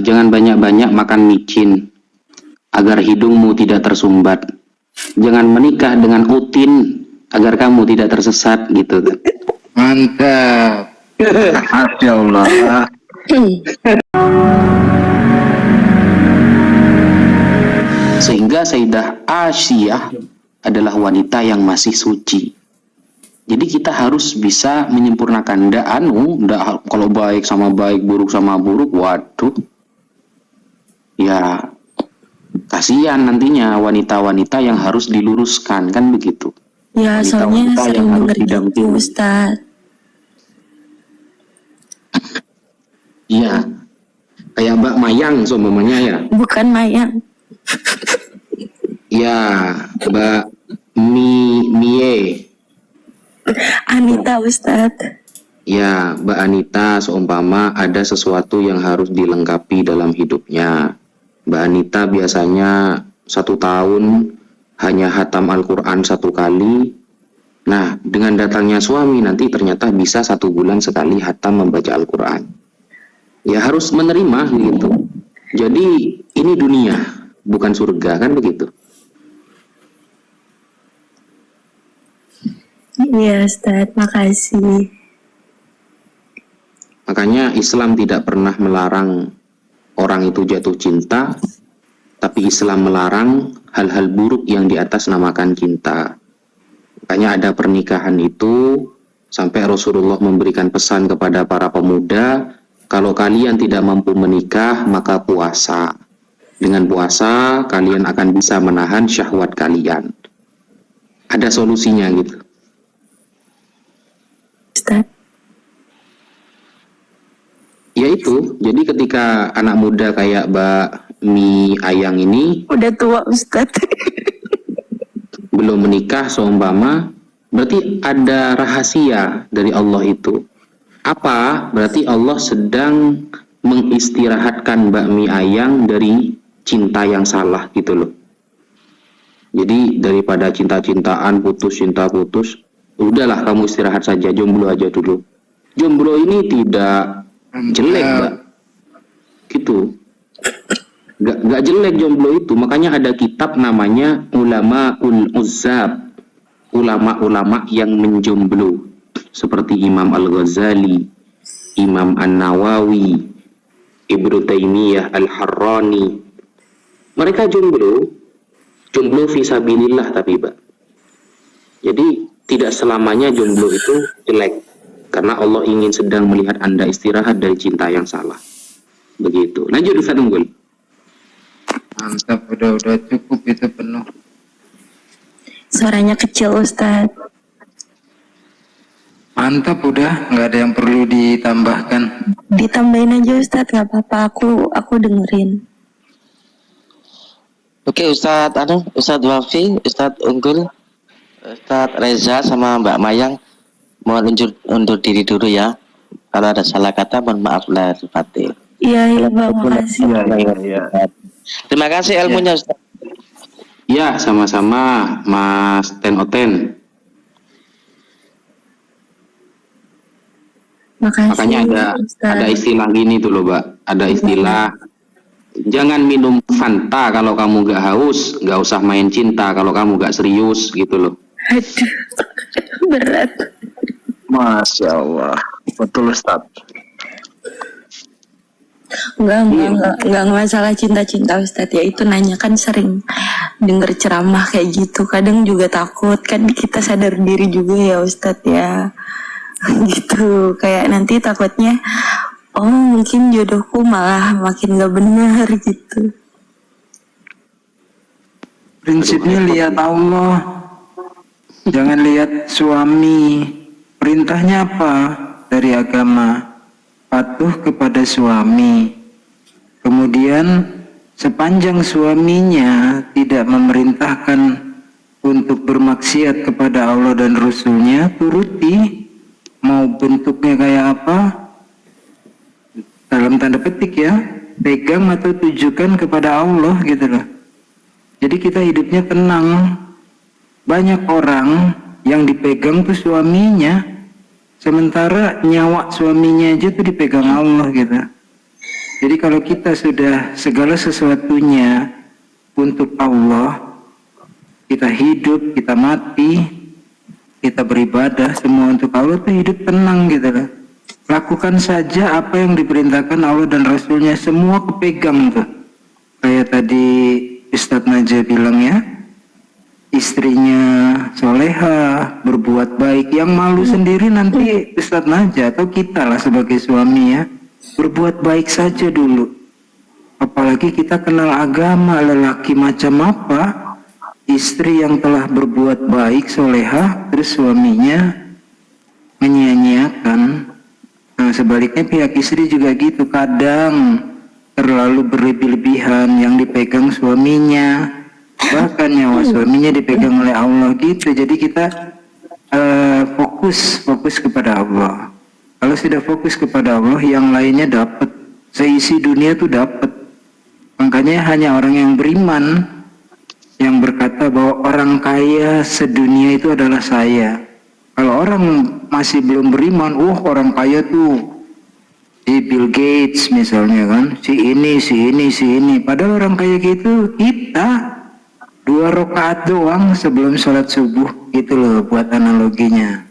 Jangan banyak-banyak makan micin agar hidungmu tidak tersumbat. Jangan menikah dengan utin agar kamu tidak tersesat gitu kan. Mantap. Masya Allah. Sehingga Sayyidah Asyiyah adalah wanita yang masih suci. Jadi kita harus bisa menyempurnakan. Ndak kalau baik sama baik, buruk sama buruk, waduh. Ya, kasihan nantinya wanita-wanita yang harus diluruskan, kan begitu. Ya, soalnya sering denger gitu, Ustaz. Iya, kayak Mbak Mayang seumpamanya ya. Bukan Mayang. Ya, Mbak Mie. Anita, Ustaz. Ya, Mbak Anita seumpama ada sesuatu yang harus dilengkapi dalam hidupnya. Mbak Anita biasanya 1 tahun hanya hatam Al-Quran 1 kali. Nah, dengan datangnya suami nanti ternyata bisa 1 bulan sekali hatam membaca Al-Quran. Ya harus menerima gitu. Jadi ini dunia, bukan surga, kan begitu. Iya, Ustaz, makasih. Makanya Islam tidak pernah melarang orang itu jatuh cinta, tapi Islam melarang hal-hal buruk yang di atas namakan cinta. Makanya ada pernikahan itu, sampai Rasulullah memberikan pesan kepada para pemuda, kalau kalian tidak mampu menikah, maka puasa. Dengan puasa, kalian akan bisa menahan syahwat kalian. Ada solusinya gitu. Ustaz. Yaitu, jadi ketika anak muda kayak Mbak Mi Ayang ini Udah tua, Ustaz. belum menikah seumpama, berarti ada rahasia dari Allah itu. Apa? Berarti Allah sedang mengistirahatkan Mbak Mi Ayang dari cinta yang salah gitu loh. Jadi daripada cinta-cintaan, cinta putus, udahlah kamu istirahat saja, jomblo aja dulu. Jomblo ini tidak jelek, Mbak. Gitu. Gak jelek jomblo itu, makanya ada kitab namanya Ulamaul Uzzab, ulama-ulama yang menjomblo, seperti Imam Al-Ghazali, Imam An-Nawawi, Ibnu Taimiyah Al-Harrani. Mereka jomblo fisabilillah tapi, Mbak. Jadi tidak selamanya jomblo itu jelek, karena Allah ingin sedang melihat Anda istirahat dari cinta yang salah. Begitu. Lanjut Ustaz Unggul. Mantap, udah cukup itu penuh. Suaranya kecil, Ustaz. Mantap, udah nggak ada yang perlu ditambahkan. Ditambahin aja, Ustaz, nggak apa-apa. Aku dengerin. Oke, Ustadz Wafi, Ustadz Unggul, Ustadz Reza sama Mbak Mayang, mohon undur diri dulu ya. Kalau ada salah kata, mohon maaf lahir batin. Iya, Mbak, makasih. Iya. Terima kasih ilmunya, Ustadz. Ya, sama-sama Mas Tenoten. Makasih. Makanya ada istilah gini tuh loh, Mbak. Ada istilah jangan minum Fanta kalau kamu gak haus, gak usah main cinta kalau kamu gak serius gitu loh. Aduh, berat. Masya Allah, betul Ustaz. Enggak masalah cinta-cinta, Ustaz. Ya itu nanya kan sering denger ceramah kayak gitu. Kadang juga takut, kan kita sadar diri juga ya, Ustaz ya. Gitu, kayak nanti takutnya mungkin jodohku malah makin gak benar gitu. Prinsipnya lihat Allah, jangan lihat suami. Perintahnya apa dari agama? Patuh kepada suami. Kemudian sepanjang suaminya tidak memerintahkan untuk bermaksiat kepada Allah dan Rasulnya, turuti. Mau bentuknya kayak apa, dalam tanda petik ya, pegang atau tujukan kepada Allah gitu loh. Jadi kita hidupnya tenang. Banyak orang yang dipegang tuh suaminya, sementara nyawa suaminya aja tuh dipegang Allah gitu. Jadi kalau kita sudah segala sesuatunya untuk Allah, kita hidup, kita mati, kita beribadah, semua untuk Allah, tuh hidup tenang gitu loh. Lakukan saja apa yang diperintahkan Allah dan Rasulnya, semua kepegang tuh. Kayak tadi Ustadz Najah bilang ya, istrinya soleha, berbuat baik. Yang malu sendiri nanti Ustadz Najah atau kita lah sebagai suami ya, berbuat baik saja dulu. Apalagi kita kenal agama, lelaki macam apa, istri yang telah berbuat baik, soleha, terus suaminya menyia-nyiakan. Nah sebaliknya pihak istri juga gitu, kadang terlalu berlebih-lebihan, yang dipegang suaminya, bahkan nyawa suaminya dipegang oleh Allah gitu. Jadi kita fokus kepada Allah. Kalau sudah fokus kepada Allah, yang lainnya dapat, seisi dunia tuh dapat. Makanya hanya orang yang beriman yang berkata bahwa orang kaya sedunia itu adalah saya. Kalau orang masih belum beriman, orang kaya tuh si Bill Gates misalnya kan, si ini. Padahal orang kaya gitu kita 2 rakaat doang sebelum sholat subuh gitu loh, buat analoginya.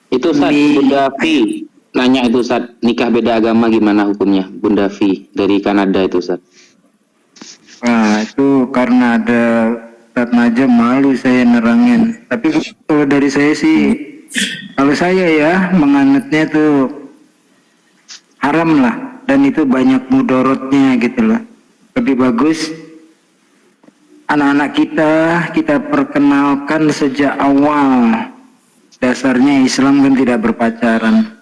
Itu Ustaz, Bunda Fi nanya itu Ustaz, nikah beda agama gimana hukumnya? Bunda Fi dari Kanada itu Ustaz. Nah itu karena ada Ustadz Najah, malu saya nerangin. Tapi kalau dari saya sih, kalau saya ya menganutnya tuh haram lah, dan itu banyak mudorotnya gitu loh. Lebih bagus anak-anak kita perkenalkan sejak awal. Dasarnya Islam kan tidak berpacaran.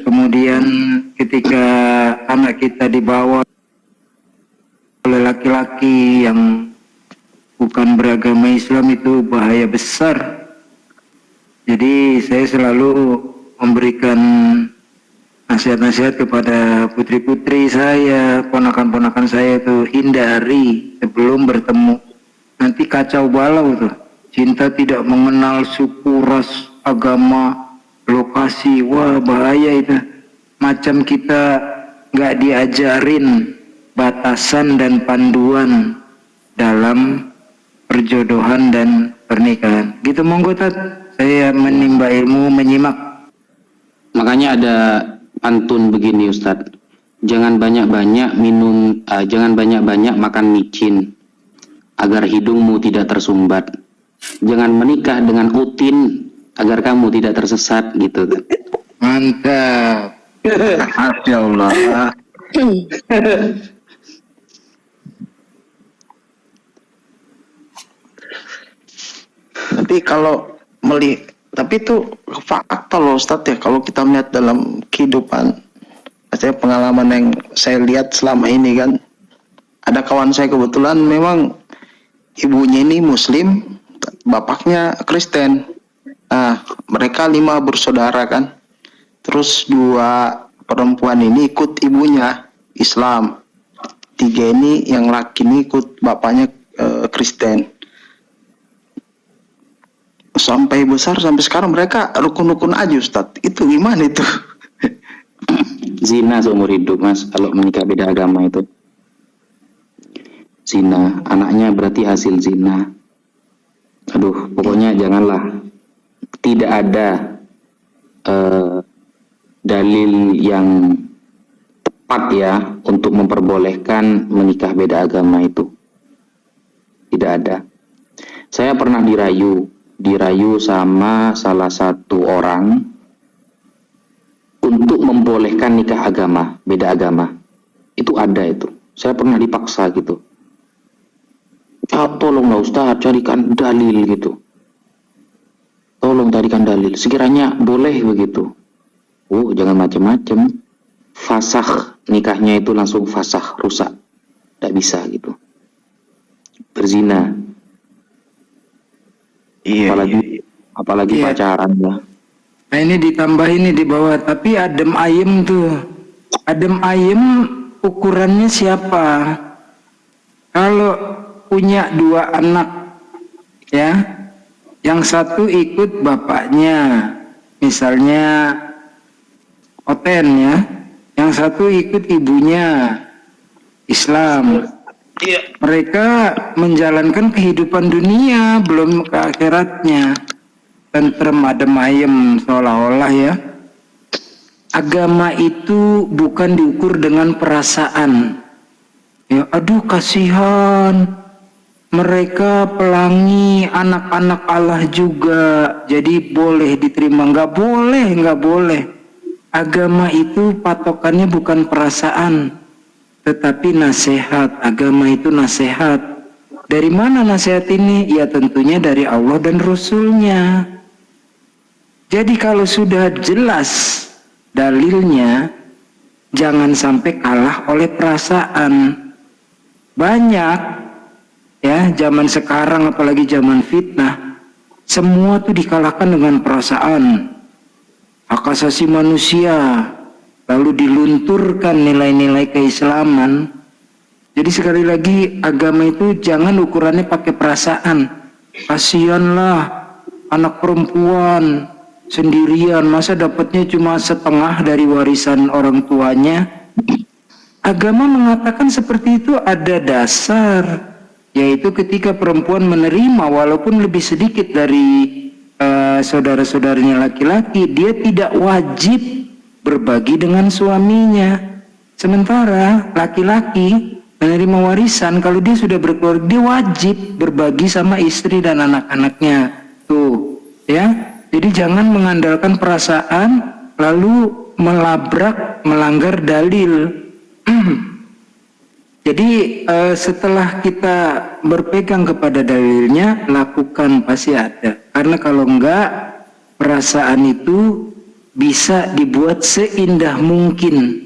Kemudian ketika anak kita dibawa oleh laki-laki yang bukan beragama Islam, itu bahaya besar. Jadi saya selalu memberikan nasihat-nasihat kepada putri-putri saya, ponakan-ponakan saya itu, hindari sebelum bertemu. Nanti kacau balau tuh. Cinta tidak mengenal suku, ras, agama, lokasi. Wah bahaya itu. Macam kita nggak diajarin batasan dan panduan dalam perjodohan dan pernikahan. Gitu monggo Tat, saya menimba ilmu, menyimak. Makanya ada pantun begini Ustadz, jangan banyak-banyak minum, jangan banyak-banyak makan micin agar hidungmu tidak tersumbat. Jangan menikah dengan utin agar kamu tidak tersesat gitu. Mantap. Masya Allah. Tapi kalau tapi itu fakta loh Ustadz ya, kalau kita melihat dalam kehidupan saya, pengalaman yang saya lihat selama ini kan, ada kawan saya kebetulan memang ibunya ini Muslim, bapaknya Kristen. Nah mereka 5 bersaudara kan, terus 2 perempuan ini ikut ibunya Islam, 3 ini yang laki ini ikut bapaknya Kristen. Sampai besar, sampai sekarang mereka rukun-rukun aja Ustadz. Itu gimana itu? Zina seumur hidup Mas, kalau menikah beda agama itu zina, anaknya berarti hasil zina. Aduh, pokoknya janganlah. Tidak ada dalil yang tepat ya untuk memperbolehkan menikah beda agama itu. Tidak ada. Saya pernah dirayu sama salah satu orang untuk membolehkan nikah agama, beda agama. Itu ada itu. Saya pernah dipaksa gitu. Tolonglah Ustaz, carikan dalil gitu. Tolong carikan dalil. Sekiranya boleh begitu. Jangan macam-macam. Fasakh, nikahnya itu langsung fasakh, rusak. Tidak bisa gitu. Berzina. Iya. Apalagi Iya. pacaran ya. Nah ini ditambah ini di bawah, tapi adem ayem tuh. Adem ayem ukurannya siapa? Kalau punya 2 anak ya, yang satu ikut bapaknya, misalnya Oten ya, yang satu ikut ibunya Islam. Mereka menjalankan kehidupan dunia, belum ke akhiratnya. Tentrem, adem ayem seolah-olah ya. Agama itu bukan diukur dengan perasaan. Ya, aduh kasihan. Mereka pelangi anak-anak Allah juga, jadi boleh diterima. Nggak boleh. Agama itu patokannya bukan perasaan, tetapi nasihat. Agama itu nasihat. Dari mana nasihat ini? Ya tentunya dari Allah dan Rasulnya. Jadi kalau sudah jelas dalilnya, jangan sampai kalah oleh perasaan. Banyak ya zaman sekarang, apalagi zaman fitnah, semua tuh dikalahkan dengan perasaan, hak asasi manusia, lalu dilunturkan nilai-nilai keislaman. Jadi sekali lagi, agama itu jangan ukurannya pakai perasaan. Kasihanlah anak perempuan sendirian, masa dapatnya cuma setengah dari warisan orang tuanya. Agama mengatakan seperti itu ada dasar, yaitu ketika perempuan menerima walaupun lebih sedikit dari saudara-saudaranya laki-laki, dia tidak wajib berbagi dengan suaminya. Sementara laki-laki menerima warisan, kalau dia sudah berkeluarga, dia wajib berbagi sama istri dan anak-anaknya. Tuh, ya. Jadi jangan mengandalkan perasaan lalu melanggar dalil. Jadi setelah kita berpegang kepada dalilnya, lakukan, pasti ada. Karena kalau enggak, perasaan itu bisa dibuat seindah mungkin,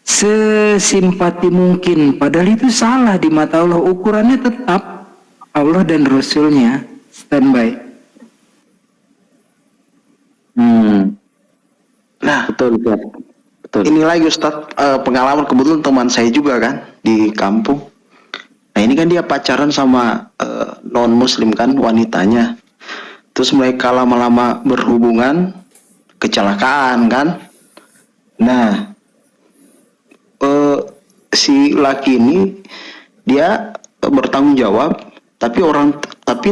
sesimpati mungkin. Padahal itu salah di mata Allah. Ukurannya tetap Allah dan Rasulnya. Standby. Nah, Betul. ini lagi Ustadz, pengalaman kebetulan teman saya juga kan di kampung. Nah ini kan dia pacaran sama non muslim kan, wanitanya. Terus mereka lama-lama berhubungan, kecelakaan kan. Nah si laki ini dia bertanggung jawab, tapi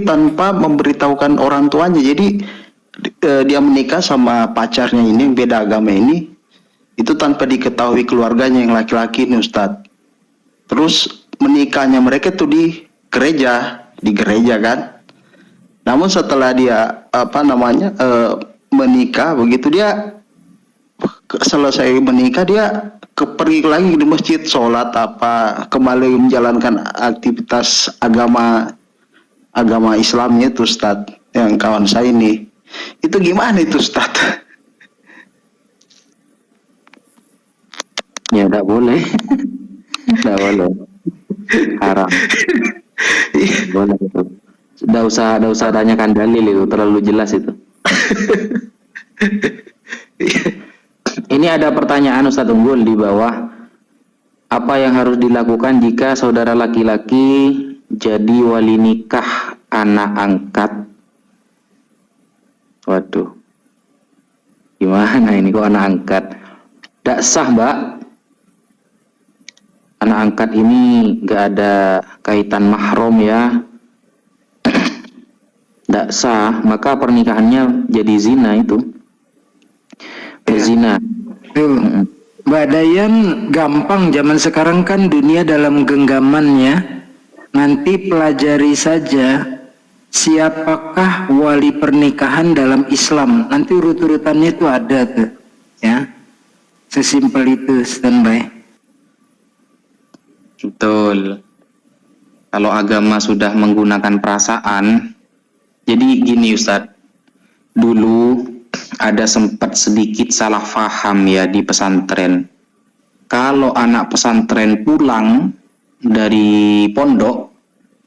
tanpa memberitahukan orang tuanya. Jadi dia menikah sama pacarnya ini yang beda agama ini, itu tanpa diketahui keluarganya yang laki-laki ini Ustadz. Terus menikahnya mereka tuh di gereja kan. Namun setelah dia menikah, begitu dia selesai menikah, dia pergi lagi di masjid, sholat kembali menjalankan aktivitas agama Islamnya itu Ustadz, yang kawan saya ini. Itu gimana itu Ustadz? Ya enggak boleh. Enggak boleh. Haram. Boleh itu. Enggak usah tanyakan dalil, itu terlalu jelas itu. Ini ada pertanyaan Ustadz Unggul di bawah. Apa yang harus dilakukan jika saudara laki-laki jadi wali nikah anak angkat? Waduh. Gimana ini kok anak angkat? Tidak sah, Mbak. Anak angkat ini nggak ada kaitan mahram ya. Tidak sah, maka pernikahannya jadi zina itu. Berzina. Tuh, Mbak Dayan, gampang zaman sekarang kan dunia dalam genggamannya. Nanti pelajari saja siapakah wali pernikahan dalam Islam. Nanti urut-urutannya itu ada tuh, ya. Sesimpel itu, standby. Betul. Kalau agama sudah menggunakan perasaan, jadi gini Ustadz, dulu ada sempat sedikit salah faham ya di pesantren. Kalau anak pesantren pulang dari pondok,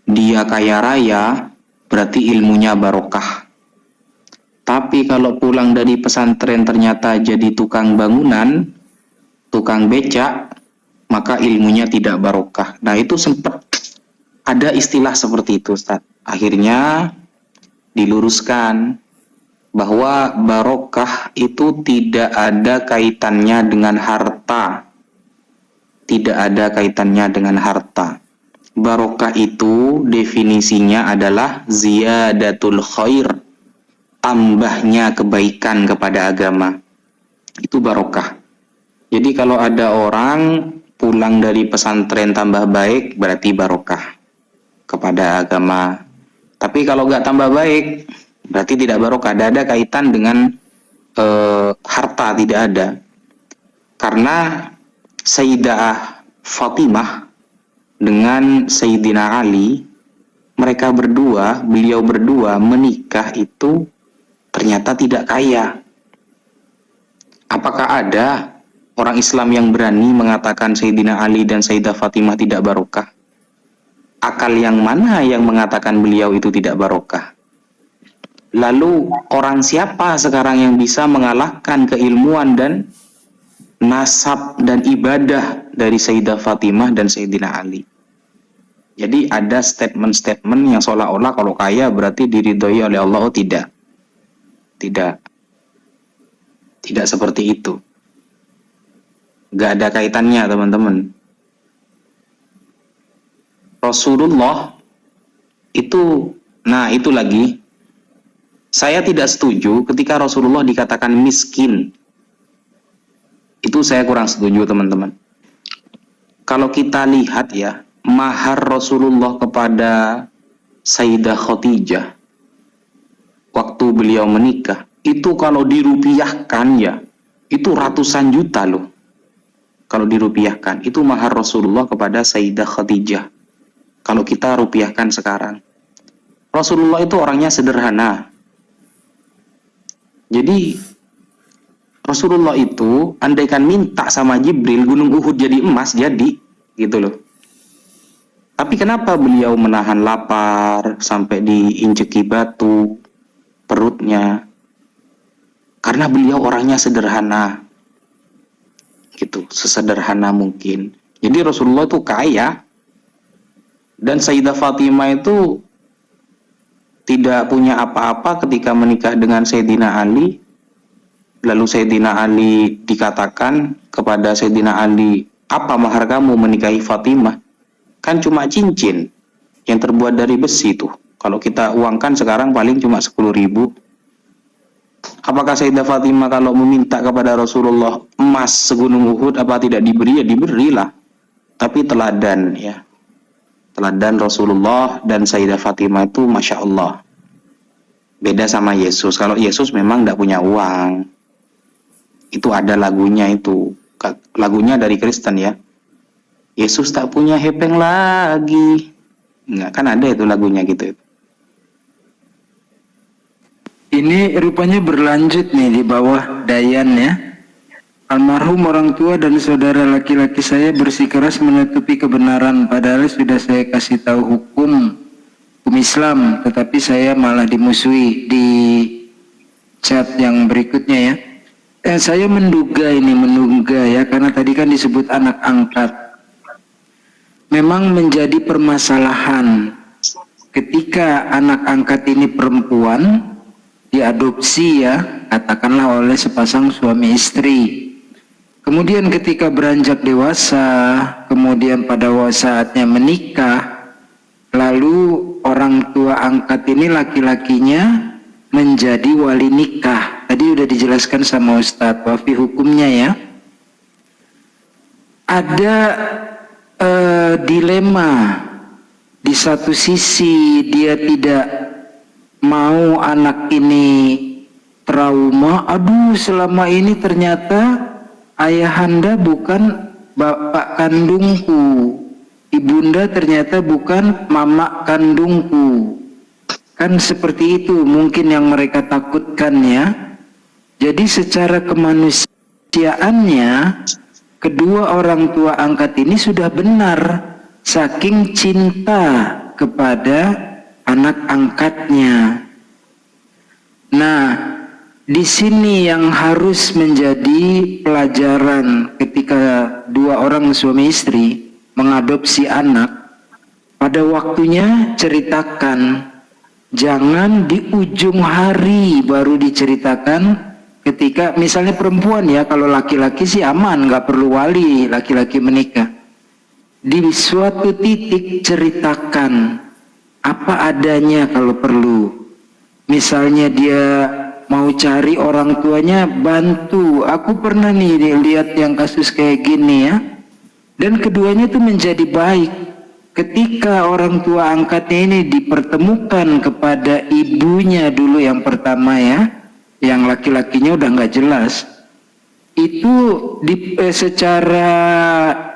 dia kaya raya, berarti ilmunya barokah. Tapi kalau pulang dari pesantren ternyata jadi tukang bangunan, tukang becak, maka ilmunya tidak barokah. Nah itu sempat ada istilah seperti itu Ustaz. Akhirnya diluruskan bahwa barokah itu tidak ada kaitannya dengan harta. Tidak ada kaitannya dengan harta. Barokah itu definisinya adalah ziyadatul khair, tambahnya kebaikan kepada agama. Itu barokah. Jadi kalau ada orang pulang dari pesantren tambah baik, berarti barokah kepada agama. Tapi kalau nggak tambah baik, berarti tidak barokah. Tidak ada kaitan dengan harta, tidak ada. Karena Sayyidah Fatimah dengan Sayyidina Ali, beliau berdua menikah itu ternyata tidak kaya. Apakah ada orang Islam yang berani mengatakan Sayyidina Ali dan Sayyidah Fatimah tidak barokah? Akal yang mana yang mengatakan beliau itu tidak barokah? Lalu orang siapa sekarang yang bisa mengalahkan keilmuan dan nasab dan ibadah dari Sayyidah Fatimah dan Sayyidina Ali? Jadi ada statement-statement yang seolah-olah kalau kaya berarti diridhoi oleh Allah. Oh tidak. Tidak seperti itu. Gak ada kaitannya teman-teman. Rasulullah itu, nah itu lagi, saya tidak setuju ketika Rasulullah dikatakan miskin. Itu saya kurang setuju teman-teman. Kalau kita lihat ya, mahar Rasulullah kepada Sayyidah Khadijah waktu beliau menikah, itu kalau dirupiahkan ya, itu ratusan juta loh. Kalau dirupiahkan, itu mahar Rasulullah kepada Sayyidah Khadijah. Kalau kita rupiahkan sekarang, Rasulullah itu orangnya sederhana. Jadi Rasulullah itu andaikan minta sama Jibril gunung Uhud jadi emas, jadi gitu loh. Tapi kenapa beliau menahan lapar sampai diinjeki batu perutnya? Karena beliau orangnya sederhana, gitu, sesederhana mungkin. Jadi Rasulullah itu kaya, dan Sayyidah Fatimah itu tidak punya apa-apa ketika menikah dengan Sayyidina Ali. Lalu Sayyidina Ali dikatakan kepada Sayyidina Ali, apa mahar kamu menikahi Fatimah? Kan cuma cincin yang terbuat dari besi tuh. Kalau kita uangkan sekarang paling cuma 10.000. Apakah Sayyidah Fatimah kalau meminta kepada Rasulullah emas segunung Uhud apa tidak diberi? Ya diberilah. Tapi teladan ya. Teladan Rasulullah dan Sayyidah Fatimah itu Masya Allah. Beda sama Yesus. Kalau Yesus memang tidak punya uang. Itu ada lagunya itu. Lagunya dari Kristen ya. Yesus tak punya hepeng lagi. Enggak, kan ada itu lagunya gitu. Ini rupanya berlanjut nih di bawah Dayan ya. Almarhum orang tua dan saudara laki-laki saya bersikeras menutupi kebenaran, padahal sudah saya kasih tahu hukum Islam, tetapi saya malah dimusuhi. Di chat yang berikutnya ya. Saya menduga ya, karena tadi kan disebut anak angkat. Memang menjadi permasalahan ketika anak angkat ini perempuan diadopsi ya, katakanlah oleh sepasang suami istri. Kemudian ketika beranjak dewasa, kemudian pada saatnya menikah, lalu orang tua angkat ini laki-lakinya menjadi wali nikah. Tadi udah dijelaskan sama Ustadz Wafi hukumnya ya. Ada dilema. Di satu sisi dia tidak mau anak ini trauma. Aduh, selama ini ternyata ayahanda bukan bapak kandungku, ibunda ternyata bukan mama kandungku. Kan seperti itu mungkin yang mereka takutkan ya. Jadi secara kemanusiaannya kedua orang tua angkat ini sudah benar, saking cinta kepada anak angkatnya. Nah, di sini yang harus menjadi pelajaran ketika dua orang suami istri mengadopsi anak, pada waktunya ceritakan Jangan di ujung hari baru diceritakan. Ketika misalnya perempuan ya, kalau laki-laki sih aman, nggak perlu wali laki-laki menikah. Di suatu titik ceritakan apa adanya kalau perlu. Misalnya dia mau cari orang tuanya, bantu. Aku pernah nih lihat yang kasus kayak gini ya. Dan keduanya itu menjadi baik. Ketika orang tua angkatnya ini dipertemukan kepada ibunya dulu yang pertama ya, yang laki-lakinya udah nggak jelas, itu secara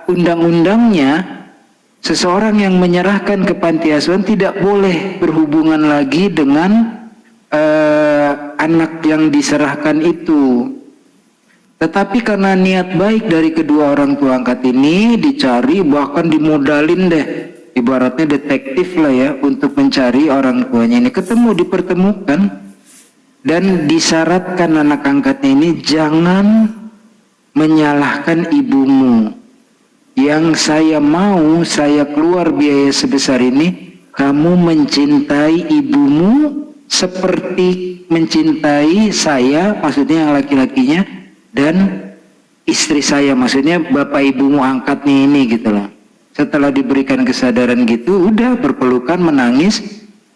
undang-undangnya seseorang yang menyerahkan ke panti asuhan tidak boleh berhubungan lagi dengan anak yang diserahkan itu. Tetapi karena niat baik dari kedua orang tua angkat ini, dicari, bahkan dimodalin deh, ibaratnya detektif lah ya, untuk mencari orang tuanya ini. Ketemu, dipertemukan, dan disyaratkan anak angkatnya ini jangan menyalahkan ibumu. Yang saya mau, saya keluar biaya sebesar ini, kamu mencintai ibumu seperti mencintai saya, maksudnya yang laki-lakinya, dan istri saya, maksudnya bapak ibumu angkatnya ini gitu loh. Setelah diberikan kesadaran gitu, udah berpelukan, menangis,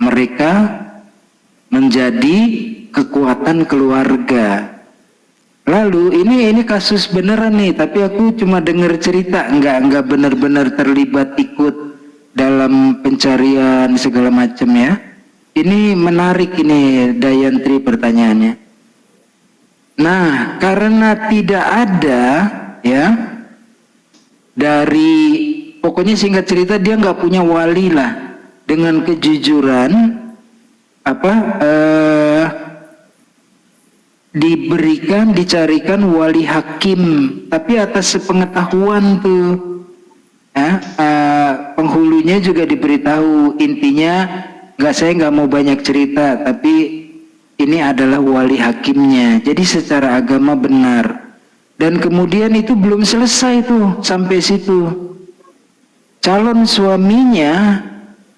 mereka menjadi kekuatan keluarga. Lalu ini kasus beneran nih, tapi aku cuma dengar cerita, enggak benar-benar terlibat ikut dalam pencarian segala macam ya. Ini menarik ini Dayantri pertanyaannya. Nah, karena tidak ada ya dari, pokoknya singkat cerita dia nggak punya wali lah, dengan kejujuran dicarikan wali hakim, tapi atas sepengetahuan tuh ya, penghulunya juga diberitahu. Intinya saya nggak mau banyak cerita, tapi ini adalah wali hakimnya, jadi secara agama benar. Dan kemudian itu belum selesai tuh sampai situ, calon suaminya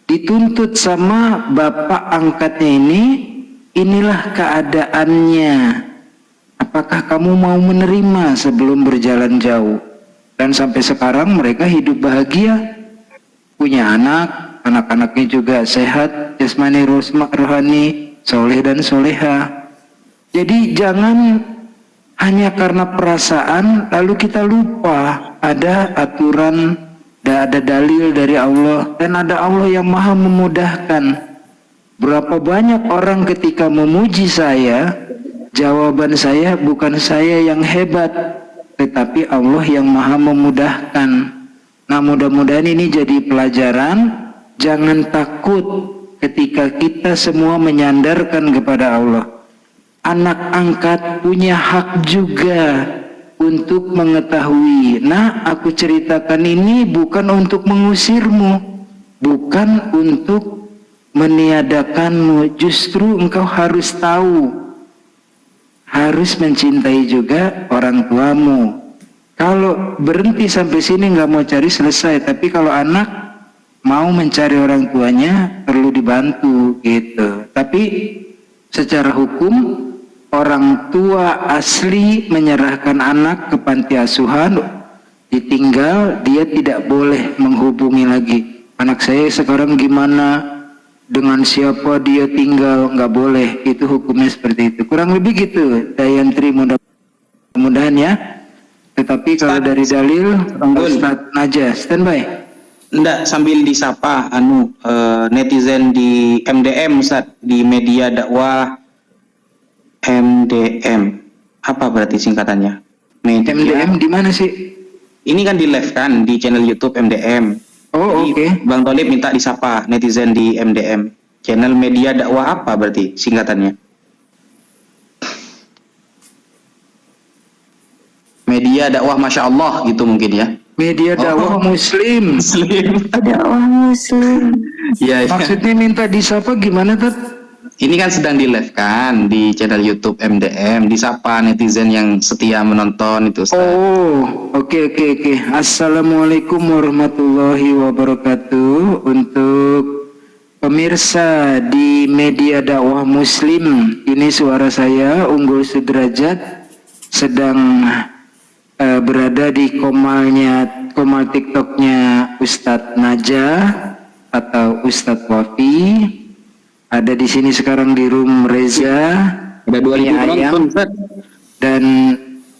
dituntut sama bapak angkatnya ini, inilah keadaannya, apakah kamu mau menerima sebelum berjalan jauh? Dan sampai sekarang mereka hidup bahagia, punya anak-anaknya juga sehat, jasmani rohani, soleh dan soleha. Jadi jangan hanya karena perasaan lalu kita lupa ada aturan, ada dalil dari Allah, dan ada Allah yang maha memudahkan. Berapa banyak orang ketika memuji saya, jawaban saya bukan saya yang hebat, tetapi Allah yang maha memudahkan. Nah, mudah-mudahan ini jadi pelajaran. Jangan takut ketika kita semua menyandarkan kepada Allah. Anak angkat punya hak juga untuk mengetahui. Nah, aku ceritakan ini bukan untuk mengusirmu, bukan untuk meniadakanmu. Justru engkau harus tahu, harus mencintai juga orang tuamu. Kalau berhenti sampai sini nggak mau cari, selesai. Tapi kalau anak mau mencari orang tuanya, perlu dibantu gitu. Tapi secara hukum, orang tua asli menyerahkan anak ke panti asuhan, ditinggal, dia tidak boleh menghubungi lagi. Anak saya sekarang gimana, dengan siapa dia tinggal, nggak boleh. Itu hukumnya seperti itu. Kurang lebih gitu, Dayantri, mudah-mudahan ya. Tetapi kalau dari dalil, Ustaz Najah, standby. Nggak, sambil disapa netizen di MDM, Ustaz, di media dakwah MDM. Apa berarti singkatannya? Media. MDM di mana sih? Ini kan di live kan di channel YouTube MDM. Oh, oke. Okay. Bang Tholib minta disapa netizen di MDM. Channel media dakwah apa berarti singkatannya? Media dakwah Masya Allah gitu mungkin ya. Media dakwah Muslim. Dakwah Muslim. Ya, Maksudnya minta disapa gimana, Tat? ini kan sedang di live kan di channel YouTube MDM, disapa netizen yang setia menonton itu, Ustaz. Oh, oke. Assalamualaikum warahmatullahi wabarakatuh. Untuk pemirsa di media dakwah muslim, ini suara saya Unggul Sudrajat sedang berada di komal TikToknya Ustadz Najah atau Ustadz Wafi. Ada di sini sekarang di room Reza, Ada 2000 penonton, Ustaz. dan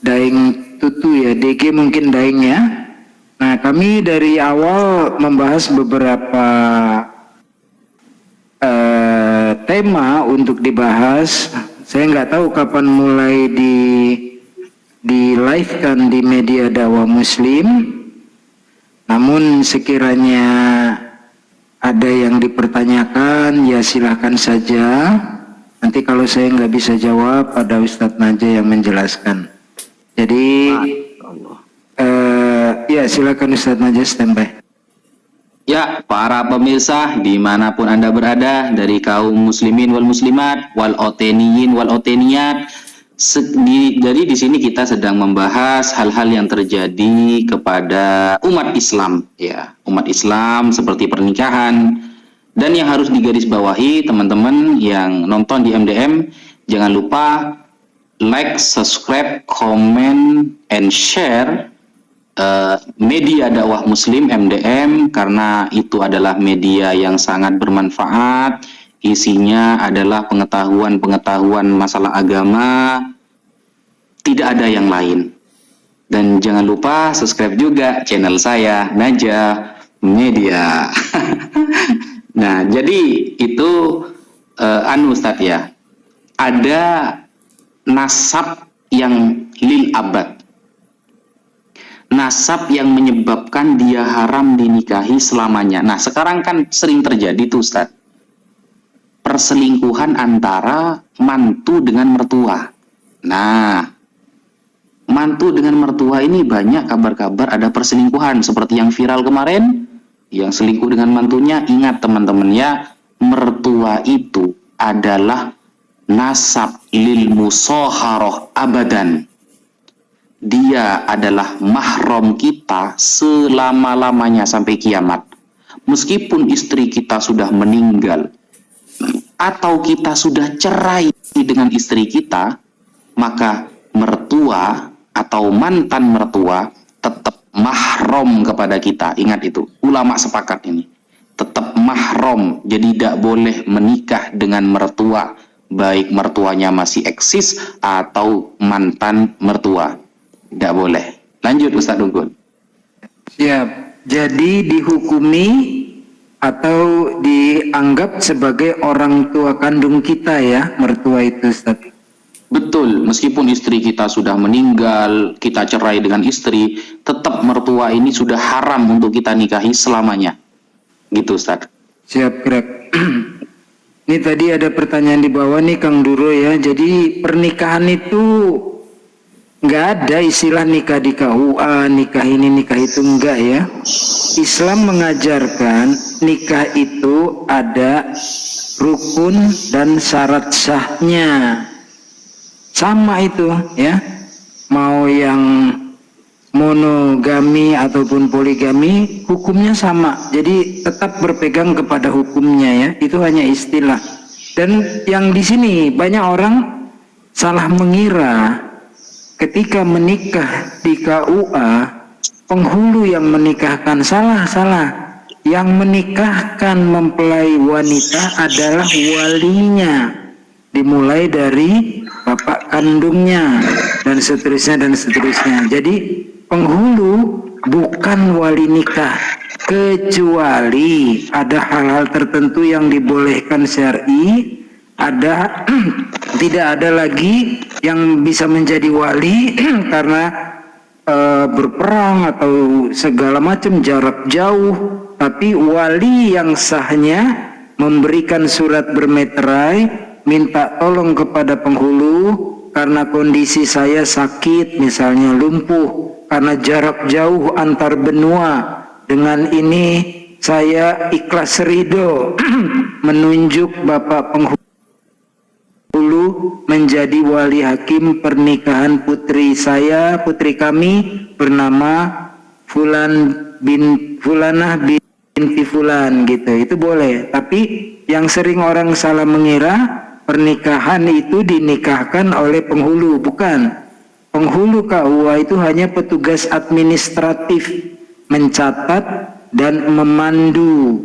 Daeng Tutu ya, DG mungkin Daeng ya. Nah, kami dari awal membahas beberapa tema untuk dibahas. Saya nggak tahu kapan mulai di live kan di media dakwah muslim. Namun sekiranya ada yang dipertanyakan, ya silahkan saja. Nanti kalau saya nggak bisa jawab, ada Ustadz Najah yang menjelaskan. Jadi ya silakan Ustadz Najah standby. Ya, para pemirsa dimanapun Anda berada, dari kaum muslimin wal muslimat, wal oteniyin wal oteniyat. Jadi di sini kita sedang membahas hal-hal yang terjadi kepada umat Islam, ya, umat Islam seperti pernikahan. Dan yang harus digarisbawahi teman-teman yang nonton di MDM, jangan lupa like, subscribe, comment, and share media dakwah muslim MDM, karena itu adalah media yang sangat bermanfaat. Isinya adalah pengetahuan-pengetahuan masalah agama, tidak ada yang lain. Dan jangan lupa subscribe juga channel saya, Najah Media. Nah, jadi itu Ustadz ya, ada nasab yang lil abad, nasab yang menyebabkan dia haram dinikahi selamanya. Nah, sekarang kan sering terjadi tuh Ustadz, perselingkuhan antara mantu dengan mertua. Nah, mantu dengan mertua ini banyak kabar-kabar ada perselingkuhan seperti yang viral kemarin, yang selingkuh dengan mantunya. Ingat teman-teman ya, mertua itu adalah nasab lil musoharoh abadan. Dia adalah mahram kita selama-lamanya sampai kiamat. Meskipun istri kita sudah meninggal atau kita sudah cerai dengan istri kita, maka mertua atau mantan mertua tetap mahram kepada kita. Ingat itu, ulama sepakat ini, tetap mahram. Jadi tidak boleh menikah dengan mertua, baik mertuanya masih eksis atau mantan mertua, tidak boleh. Lanjut Ustadz Unggul. Siap. Jadi dihukumi atau dianggap sebagai orang tua kandung kita ya, mertua itu Ustaz. Betul, meskipun istri kita sudah meninggal, kita cerai dengan istri, tetap mertua ini sudah haram untuk kita nikahi selamanya. Gitu Ustaz. Siap, Greg. Ini tadi ada pertanyaan di bawah nih Kang Duro ya. Jadi pernikahan itu nggak ada istilah nikah di KUA, nikah ini, nikah itu, enggak ya. Islam mengajarkan nikah itu ada rukun dan syarat sahnya. Sama itu ya. Mau yang monogami ataupun poligami, hukumnya sama. Jadi tetap berpegang kepada hukumnya ya. Itu hanya istilah. Dan yang di sini banyak orang salah mengira ketika menikah di KUA, penghulu yang menikahkan. Salah. Yang menikahkan mempelai wanita adalah walinya. Dimulai dari bapak kandungnya dan seterusnya. Jadi penghulu bukan wali nikah, kecuali ada hal-hal tertentu yang dibolehkan syar'i. Ada tidak ada lagi yang bisa menjadi wali karena berperang atau segala macam jarak jauh. Tapi wali yang sahnya memberikan surat bermeterai, minta tolong kepada penghulu karena kondisi saya sakit, misalnya lumpuh karena jarak jauh antar benua. Dengan ini saya ikhlas ridho menunjuk bapak penghulu menjadi wali hakim pernikahan putri saya, putri kami bernama Fulanah bin binti fulan gitu, itu boleh. Tapi yang sering orang salah mengira pernikahan itu dinikahkan oleh penghulu, bukan. Penghulu KUA itu hanya petugas administratif, mencatat dan memandu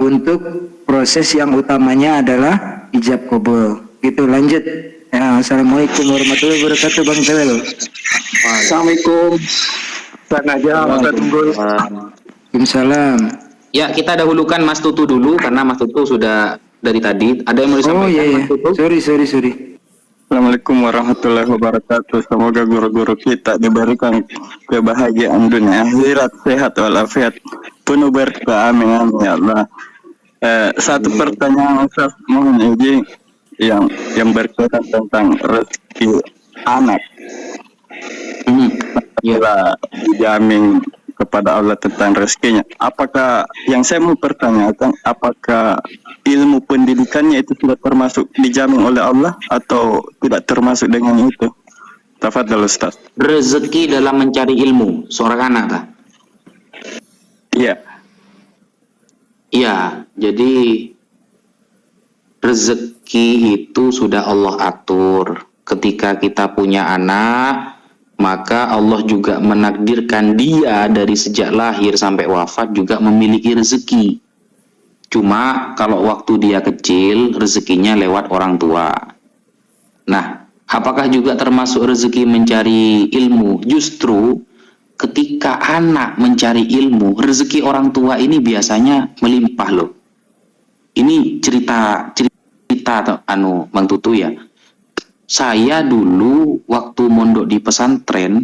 untuk proses yang utamanya adalah ijab kabul. Gitu, lanjut. Ya, assalamualaikum warahmatullahi wabarakatuh, Bang Tewel. Assalamualaikum. Waalaikumsalam. Ya, kita dahulukan Mas Tutu dulu karena Mas Tutu sudah dari tadi. Ada yang mau disampaikan, Oh iya, Mas Tutu? sorry. Assalamualaikum warahmatullahi wabarakatuh. Semoga guru-guru kita diberikan kebahagiaan dunia akhirat, sehat walafiat, penuh berkah, amin amin ya Allah. Satu pertanyaan Ustaz, mohon izin yang berkaitan tentang rezeki anak. Bila dijamin kepada Allah tentang rezekinya, apakah yang saya mau pertanyakan, apakah ilmu pendidikannya itu sudah termasuk dijamin oleh Allah atau tidak termasuk dengan itu? Tafadhal Ustaz. Rezeki dalam mencari ilmu seorang anak kah? Iya. Iya, jadi rezeki itu sudah Allah atur. Ketika kita punya anak, maka Allah juga menakdirkan dia dari sejak lahir sampai wafat juga memiliki rezeki. Cuma kalau waktu dia kecil, rezekinya lewat orang tua. Nah, apakah juga termasuk rezeki mencari ilmu? Justru ketika anak mencari ilmu, rezeki orang tua ini biasanya melimpah loh. Ini cerita Bang Tutu ya. Saya dulu waktu mondok di pesantren,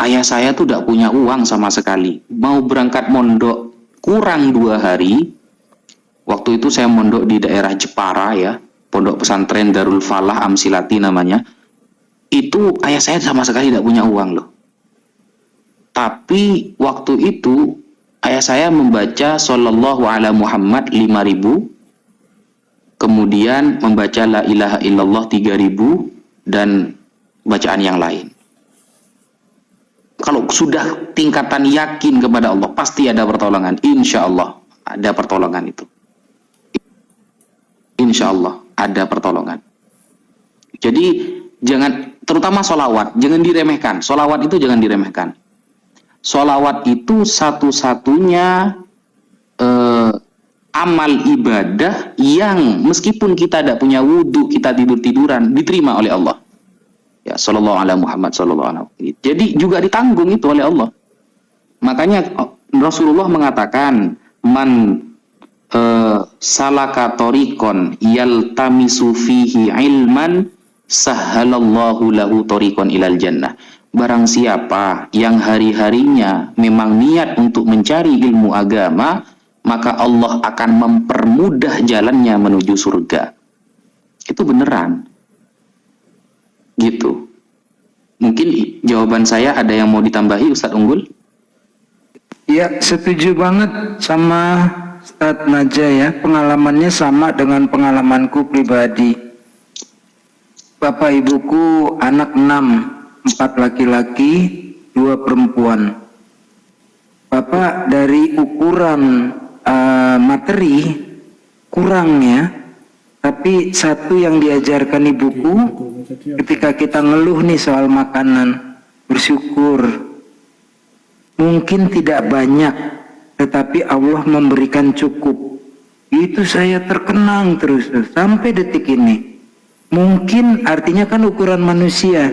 ayah saya tuh tidak punya uang sama sekali. Mau berangkat mondok kurang 2 hari. Waktu itu saya mondok di daerah Jepara ya, pondok pesantren Darul Falah Amsilati namanya. Itu ayah saya sama sekali tidak punya uang loh. Tapi waktu itu ayah saya membaca Sallallahu ala Muhammad 5.000, kemudian membaca La ilaha illallah 3.000 dan bacaan yang lain. Kalau sudah tingkatan yakin kepada Allah, pasti ada pertolongan. Insya Allah ada pertolongan itu. Insya Allah ada pertolongan. Jadi jangan, terutama sholawat, jangan diremehkan. Sholawat itu jangan diremehkan. Sholawat itu satu-satunya amal ibadah yang meskipun kita tidak punya wudhu, kita tidur-tiduran, diterima oleh Allah. Ya, sallallahu ala Muhammad sallallahu alaihi wasallam. Jadi juga ditanggung itu oleh Allah. Makanya Rasulullah mengatakan, man salaka tariqan yaltamisu fihi ilman sahhalallahu lahu tariqan ilal jannah. Barang siapa yang hari-harinya memang niat untuk mencari ilmu agama, maka Allah akan mempermudah jalannya menuju surga. Itu beneran. Gitu. Mungkin jawaban saya ada yang mau ditambahi, Ustadz Unggul? Ya, setuju banget sama Ustadz Naja ya. Pengalamannya sama dengan pengalamanku pribadi. Bapak ibuku anak 6, 4 laki-laki, 2 perempuan. Bapak dari ukuran materi kurang ya, tapi satu yang diajarkan ibuku ketika kita ngeluh nih soal makanan, bersyukur. Mungkin tidak banyak, tetapi Allah memberikan cukup. Itu saya terkenang terus sampai detik ini. Mungkin artinya kan ukuran manusia,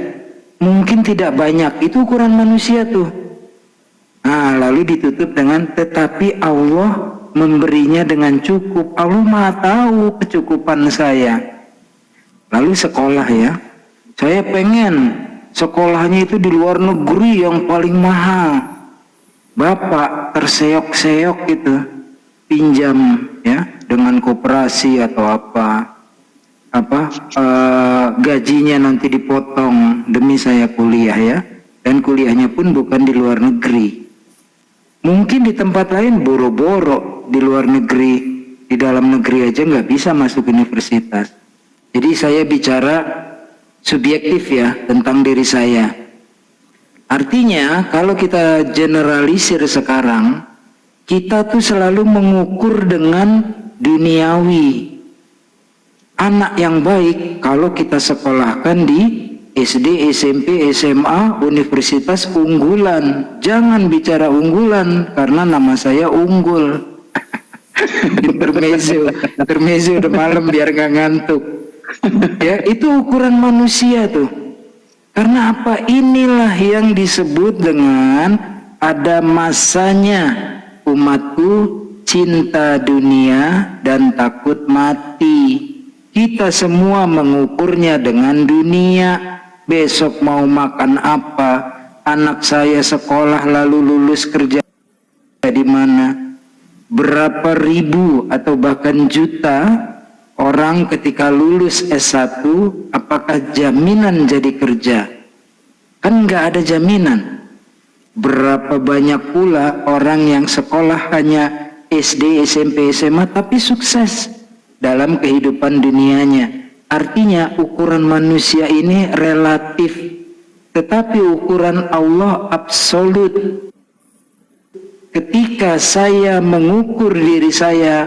mungkin tidak banyak, itu ukuran manusia tuh. Nah, lalu ditutup dengan tetapi Allah memberinya dengan cukup. Allah Maha tahu kecukupan saya. Lalu sekolah ya, saya pengen sekolahnya itu di luar negeri yang paling mahal. Bapak terseok-seok gitu, pinjam ya dengan koperasi atau gajinya nanti dipotong demi saya kuliah ya, dan kuliahnya pun bukan di luar negeri. Mungkin di tempat lain boro-boro, di luar negeri, di dalam negeri aja nggak bisa masuk universitas. Jadi saya bicara subjektif ya tentang diri saya. Artinya kalau kita generalisir sekarang, kita tuh selalu mengukur dengan duniawi. Anak yang baik kalau kita sekolahkan di SD, SMP, SMA, universitas unggulan. Jangan bicara unggulan karena nama saya unggul. intermezzo udah malam biar nggak ngantuk. Ya, itu ukuran manusia tuh. Karena apa? Inilah yang disebut dengan ada masanya umatku cinta dunia dan takut mati. Kita semua mengukurnya dengan dunia. Besok mau makan apa? Anak saya sekolah lalu lulus kerja di mana? Berapa ribu atau bahkan juta orang ketika lulus S1, apakah jaminan jadi kerja? Kan nggak ada jaminan. Berapa banyak pula orang yang sekolah hanya SD, SMP, SMA tapi sukses dalam kehidupan dunianya. Artinya ukuran manusia ini relatif, tetapi ukuran Allah absolut. Ketika saya mengukur diri saya,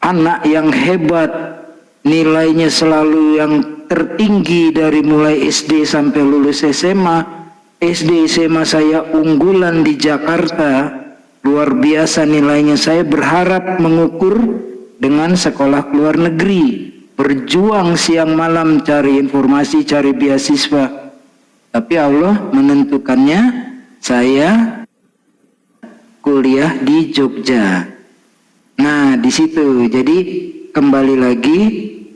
anak yang hebat, nilainya selalu yang tertinggi dari mulai SD sampai lulus SMA. SD SMA saya unggulan di Jakarta, luar biasa nilainya. Saya berharap mengukur dengan sekolah luar negeri, berjuang siang malam cari informasi, cari beasiswa. Tapi Allah menentukannya saya kuliah di Jogja. Nah, di situ. Jadi kembali lagi,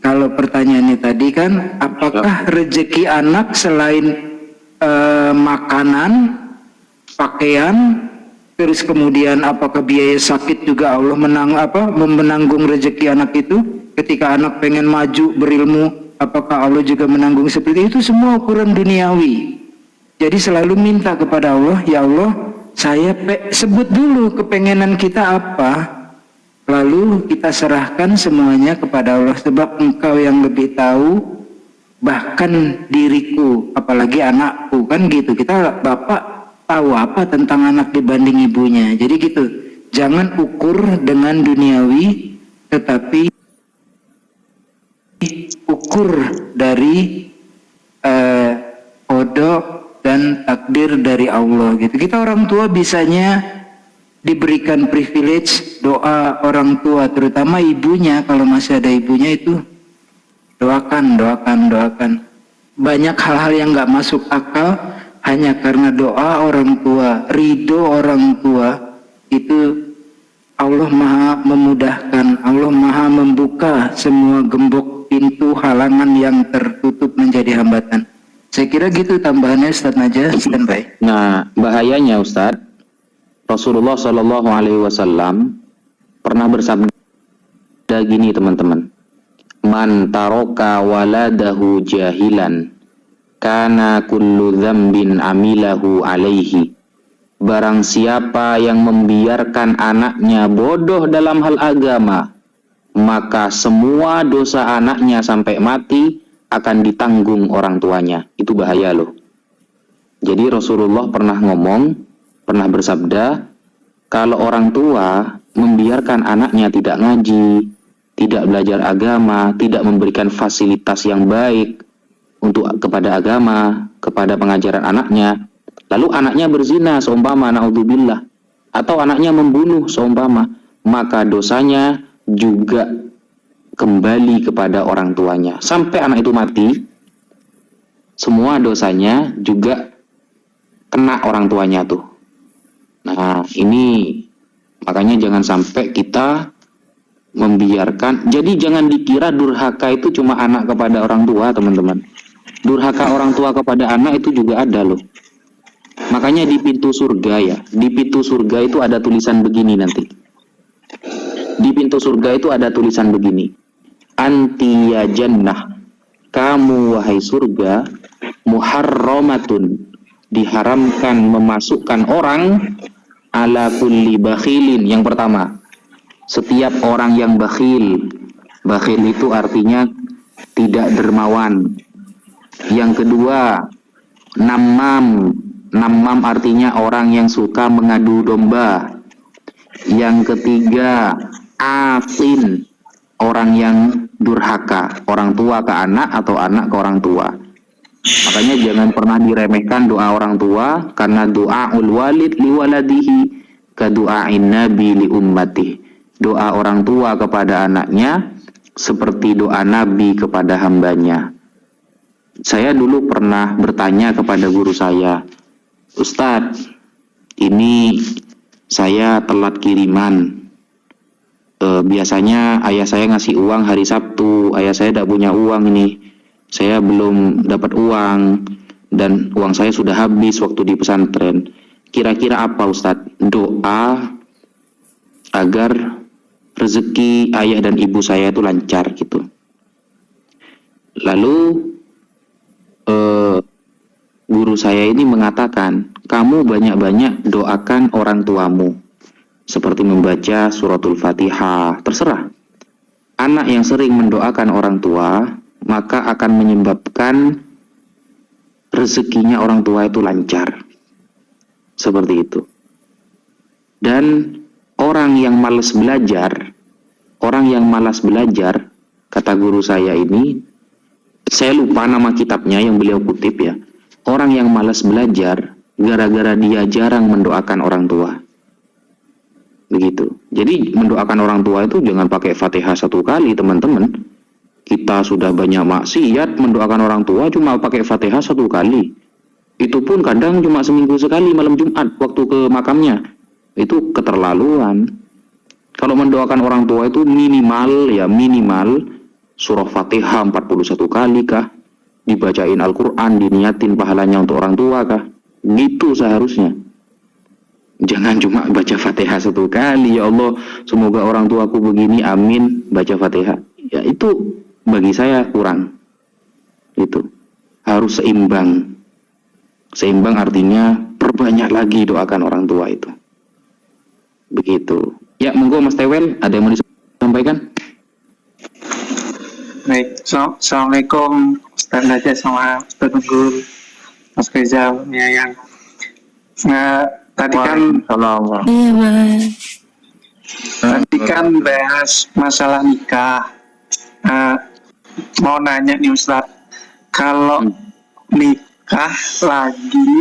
kalau pertanyaannya tadi kan, apakah rezeki anak selain makanan, pakaian, terus kemudian apakah biaya sakit juga Allah menanggung rezeki anak itu? Ketika anak pengen maju berilmu, apakah Allah juga menanggung seperti itu? Semua ukuran duniawi. Jadi selalu minta kepada Allah, ya Allah, saya sebut dulu kepengenan kita apa, lalu kita serahkan semuanya kepada Allah, sebab Engkau yang lebih tahu bahkan diriku, apalagi anakku, kan gitu. Kita bapak tahu apa tentang anak dibanding ibunya. Jadi gitu, jangan ukur dengan duniawi, tetapi ukur dari kodok dan takdir dari Allah gitu. Kita orang tua bisanya diberikan privilege doa orang tua, terutama ibunya. Kalau masih ada ibunya itu doakan. Banyak hal-hal yang nggak masuk akal hanya karena doa orang tua, ridho orang tua. Itu Allah maha memudahkan, Allah maha membuka semua gembok pintu halangan yang tertutup menjadi hambatan. Saya kira gitu tambahannya, Ustaz Naja, standby. Nah, bahayanya Ustaz, Rasulullah Shallallahu Alaihi Wasallam pernah bersabda gini, teman-teman. Man taroka waladahu jahilan kana kullu dzambin amilahu alaihi. Barang siapa yang membiarkan anaknya bodoh dalam hal agama, maka semua dosa anaknya sampai mati akan ditanggung orang tuanya. Itu bahaya loh. Jadi Rasulullah pernah bersabda, kalau orang tua membiarkan anaknya tidak ngaji, tidak belajar agama, tidak memberikan fasilitas yang baik kepada agama, kepada pengajaran anaknya, lalu anaknya berzina seumpama, naudzubillah, atau anaknya membunuh seumpama, maka dosanya juga kembali kepada orang tuanya sampai anak itu mati. Semua dosanya juga kena orang tuanya tuh. Nah, ini makanya jangan sampai kita membiarkan. Jadi jangan dikira durhaka itu cuma anak kepada orang tua, teman-teman. Durhaka orang tua kepada anak itu juga ada loh. Makanya di pintu surga ya, di pintu surga itu ada tulisan begini nanti. Di pintu surga itu ada tulisan begini. Anti ya jannah, kamu wahai surga, muharramatun, diharamkan memasukkan orang ala kulli bakhilin. Yang pertama, setiap orang yang bakhil. Bakhil itu artinya tidak dermawan. Yang kedua, namam, Namam artinya orang yang suka mengadu domba. Yang ketiga, atin, orang yang durhaka, orang tua ke anak atau anak ke orang tua. Makanya jangan pernah diremehkan doa orang tua, karena doa ul walid li waladihi ka doain nabi li ummati. Doa orang tua kepada anaknya seperti doa nabi kepada hambanya. Saya dulu pernah bertanya kepada guru saya, Ustadz, ini saya telat kiriman. Biasanya ayah saya ngasih uang hari Sabtu, ayah saya tidak punya uang ini. Saya belum dapat uang dan uang saya sudah habis waktu di pesantren. Kira-kira apa Ustadz? Doa agar rezeki ayah dan ibu saya itu lancar gitu. Lalu guru saya ini mengatakan, kamu banyak-banyak doakan orang tuamu, seperti membaca suratul Fatihah, terserah. Anak yang sering mendoakan orang tua, maka akan menyebabkan rezekinya orang tua itu lancar. Seperti itu. Dan orang yang malas belajar, kata guru saya ini, saya lupa nama kitabnya yang beliau kutip ya. Orang yang malas belajar gara-gara dia jarang mendoakan orang tua. Begitu. Jadi mendoakan orang tua itu jangan pakai Fatihah 1 kali, teman-teman. Kita sudah banyak maksiat, mendoakan orang tua cuma pakai Fatihah 1 kali. Itu pun kadang cuma seminggu sekali malam Jumat waktu ke makamnya. Itu keterlaluan. Kalau mendoakan orang tua itu minimal surah Fatihah 41 kali kah? Dibacain Al-Quran, diniatin pahalanya untuk orang tua kah? Gitu seharusnya. Jangan cuma baca Fatihah 1 kali, ya Allah semoga orang tuaku begini, amin, baca Fatihah. Ya itu bagi saya kurang. Itu harus seimbang. Seimbang artinya perbanyak lagi doakan orang tua itu. Begitu. Ya monggo Mas Tewel, ada yang mau disampaikan? Baik, Assalamualaikum Ustaz Najah sama Ustaz Unggul, Mas Rizal, ya yang tadi kan bahas masalah nikah. Mau nanya nih Ustaz, kalau nikah lagi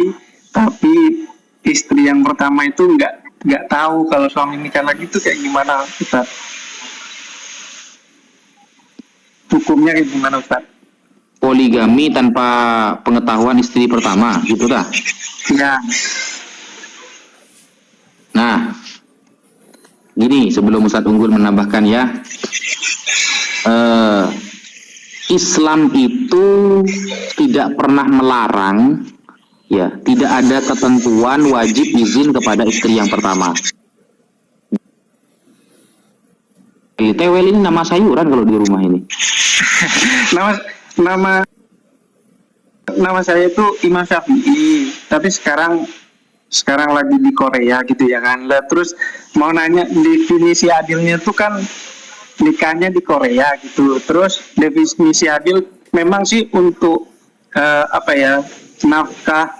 tapi istri yang pertama itu nggak tahu kalau suami nikah lagi itu kayak gimana Ustaz? Hukumnya kayak gimana Ustaz? Poligami tanpa pengetahuan istri pertama, gitu dah. Ya. Nah, gini sebelum Ustadz Unggul menambahkan ya, Islam itu tidak pernah melarang, ya, tidak ada ketentuan wajib izin kepada istri yang pertama. Tewel ini nama sayuran kalau di rumah ini. Nama saya itu Imam Syafi'i, tapi sekarang lagi di Korea gitu ya kan. Lah terus mau nanya definisi adilnya tuh kan nikahnya di Korea gitu. Terus definisi adil memang sih untuk nafkah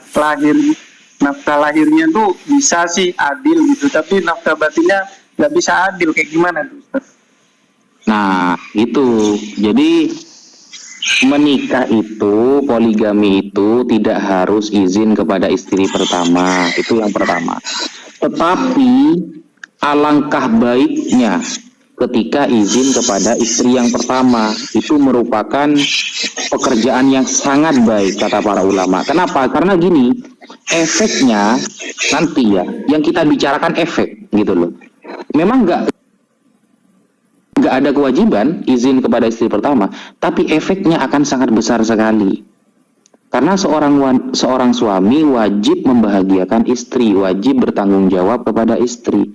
lahirnya tuh bisa sih adil gitu, tapi nafkah batinnya nggak bisa adil, kayak gimana tuh Ustaz? Nah, itu. Jadi menikah itu, poligami itu tidak harus izin kepada istri pertama. Itu yang pertama. Tetapi alangkah baiknya ketika izin kepada istri yang pertama. Itu merupakan pekerjaan yang sangat baik kata para ulama. Kenapa? Karena gini, efeknya nanti ya, yang kita bicarakan efek gitu loh. Memang nggak ada kewajiban izin kepada istri pertama, tapi efeknya akan sangat besar sekali. Karena seorang suami wajib membahagiakan istri, wajib bertanggung jawab kepada istri.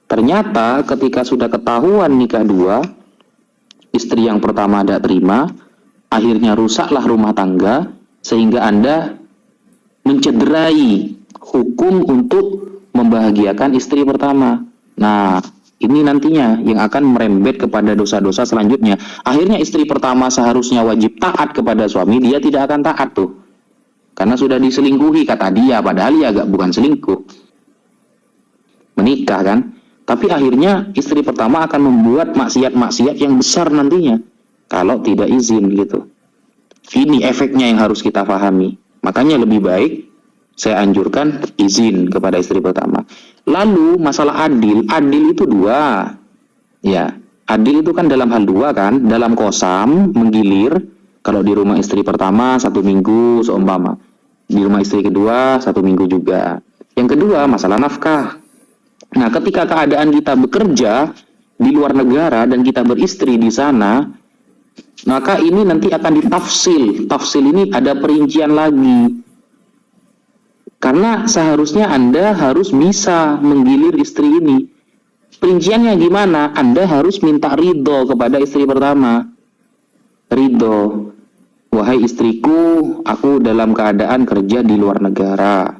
Ternyata ketika sudah ketahuan nikah dua, istri yang pertama tidak terima, akhirnya rusaklah rumah tangga, sehingga Anda mencederai hukum untuk membahagiakan istri pertama. Nah, ini nantinya yang akan merembet kepada dosa-dosa selanjutnya. Akhirnya istri pertama seharusnya wajib taat kepada suami, dia tidak akan taat tuh. karena sudah diselingkuhi kata dia, padahal ya agak bukan selingkuh, menikah kan. Tapi akhirnya istri pertama akan membuat maksiat-maksiat yang besar nantinya kalau tidak izin gitu. Ini efeknya yang harus kita pahami. Makanya lebih baik saya anjurkan izin kepada istri pertama. Lalu masalah adil itu dua. Ya, adil itu kan dalam hal dua kan, dalam kosam menggilir. Kalau di rumah istri pertama 1 minggu seumpama, di rumah istri kedua 1 minggu juga. Yang kedua masalah nafkah. Nah, ketika keadaan kita bekerja di luar negara dan kita beristri di sana, maka ini nanti akan ditafsil. Tafsil ini ada perincian lagi. Karena seharusnya Anda harus bisa menggilir istri ini. Perinciannya gimana? Anda harus minta ridho kepada istri pertama. Ridho. Wahai istriku, aku dalam keadaan kerja di luar negara.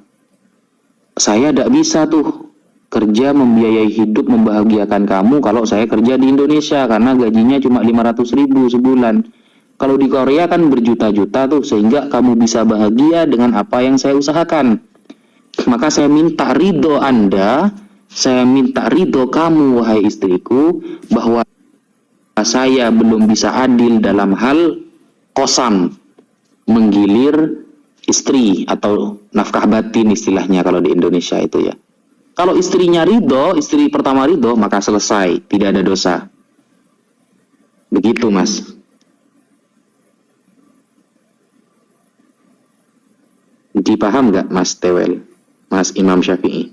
Saya tidak bisa tuh kerja membiayai hidup, membahagiakan kamu kalau saya kerja di Indonesia karena gajinya cuma 500.000 sebulan. Kalau di Korea kan berjuta-juta tuh, sehingga kamu bisa bahagia dengan apa yang saya usahakan. Maka saya minta ridho Anda, saya minta ridho kamu wahai istriku, bahwa saya belum bisa adil dalam hal kosam, menggilir istri atau nafkah batin istilahnya kalau di Indonesia itu ya. Kalau istrinya ridho, istri pertama ridho, maka selesai, tidak ada dosa. Begitu Mas. Dipaham nggak Mas Tewel, Mas Imam Syafi'i?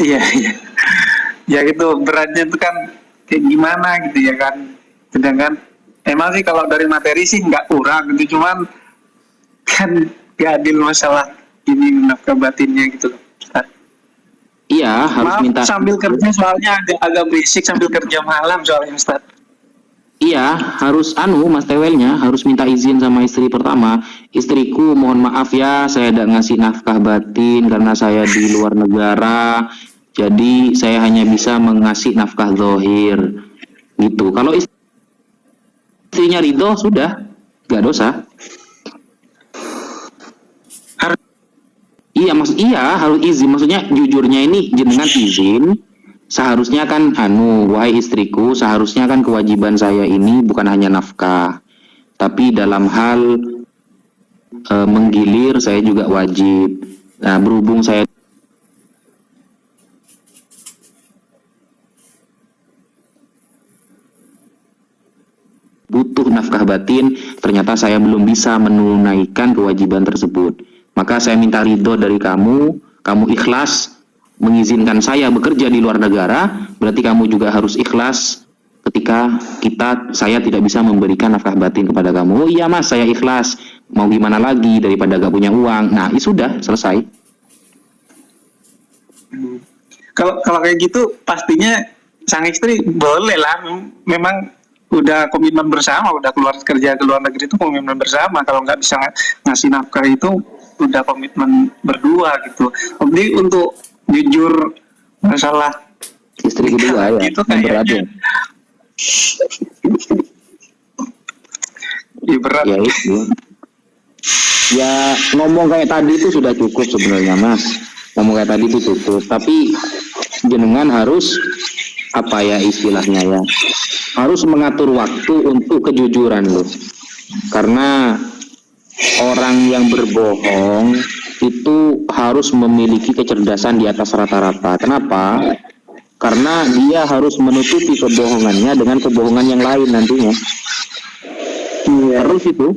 Iya, iya. Ya gitu, beratnya itu kan kayak gimana gitu ya kan. Sedangkan emang sih kalau dari materi sih nggak kurang gitu, cuman kan gak adil masalah ini nafkah batinnya gitu loh. Iya, harus Maaf, minta. sambil kerja soalnya agak berisik sambil kerja malam soalnya Ustaz. Iya, harus Mas Tewelnya harus minta izin sama istri pertama. Istriku, mohon maaf ya, saya tidak ngasih nafkah batin karena saya di luar negara. Jadi saya hanya bisa mengasih nafkah zahir. Gitu. Kalau istrinya ridho sudah, nggak dosa. Iya, harus izin. Maksudnya jujurnya ini jenengan izin. Seharusnya kan wahai istriku, seharusnya kan kewajiban saya ini bukan hanya nafkah, tapi dalam hal menggilir saya juga wajib. Nah, berhubung saya butuh nafkah batin, ternyata saya belum bisa menunaikan kewajiban tersebut. Maka saya minta ridho dari kamu ikhlas mengizinkan saya bekerja di luar negara, berarti kamu juga harus ikhlas ketika saya tidak bisa memberikan nafkah batin kepada kamu. Oh iya Mas, saya ikhlas, mau gimana lagi daripada gak punya uang. Nah, sudah selesai. Kalau kayak gitu pastinya sang istri boleh lah, memang udah komitmen bersama, udah keluar kerja ke luar negeri itu komitmen bersama. Kalau nggak bisa ngasih nafkah itu udah komitmen berdua gitu. Jadi untuk jujur masalah Istri kedua ya, itu kayaknya berat. Ya itu. Ya ngomong kayak tadi itu sudah cukup sebenarnya Mas. Ngomong kayak tadi itu cukup. Tapi jenengan harus istilahnya ya, harus mengatur waktu untuk kejujuran loh. Karena orang yang berbohong itu harus memiliki kecerdasan di atas rata-rata. Kenapa? Karena dia harus menutupi kebohongannya dengan kebohongan yang lain nantinya. Terus itu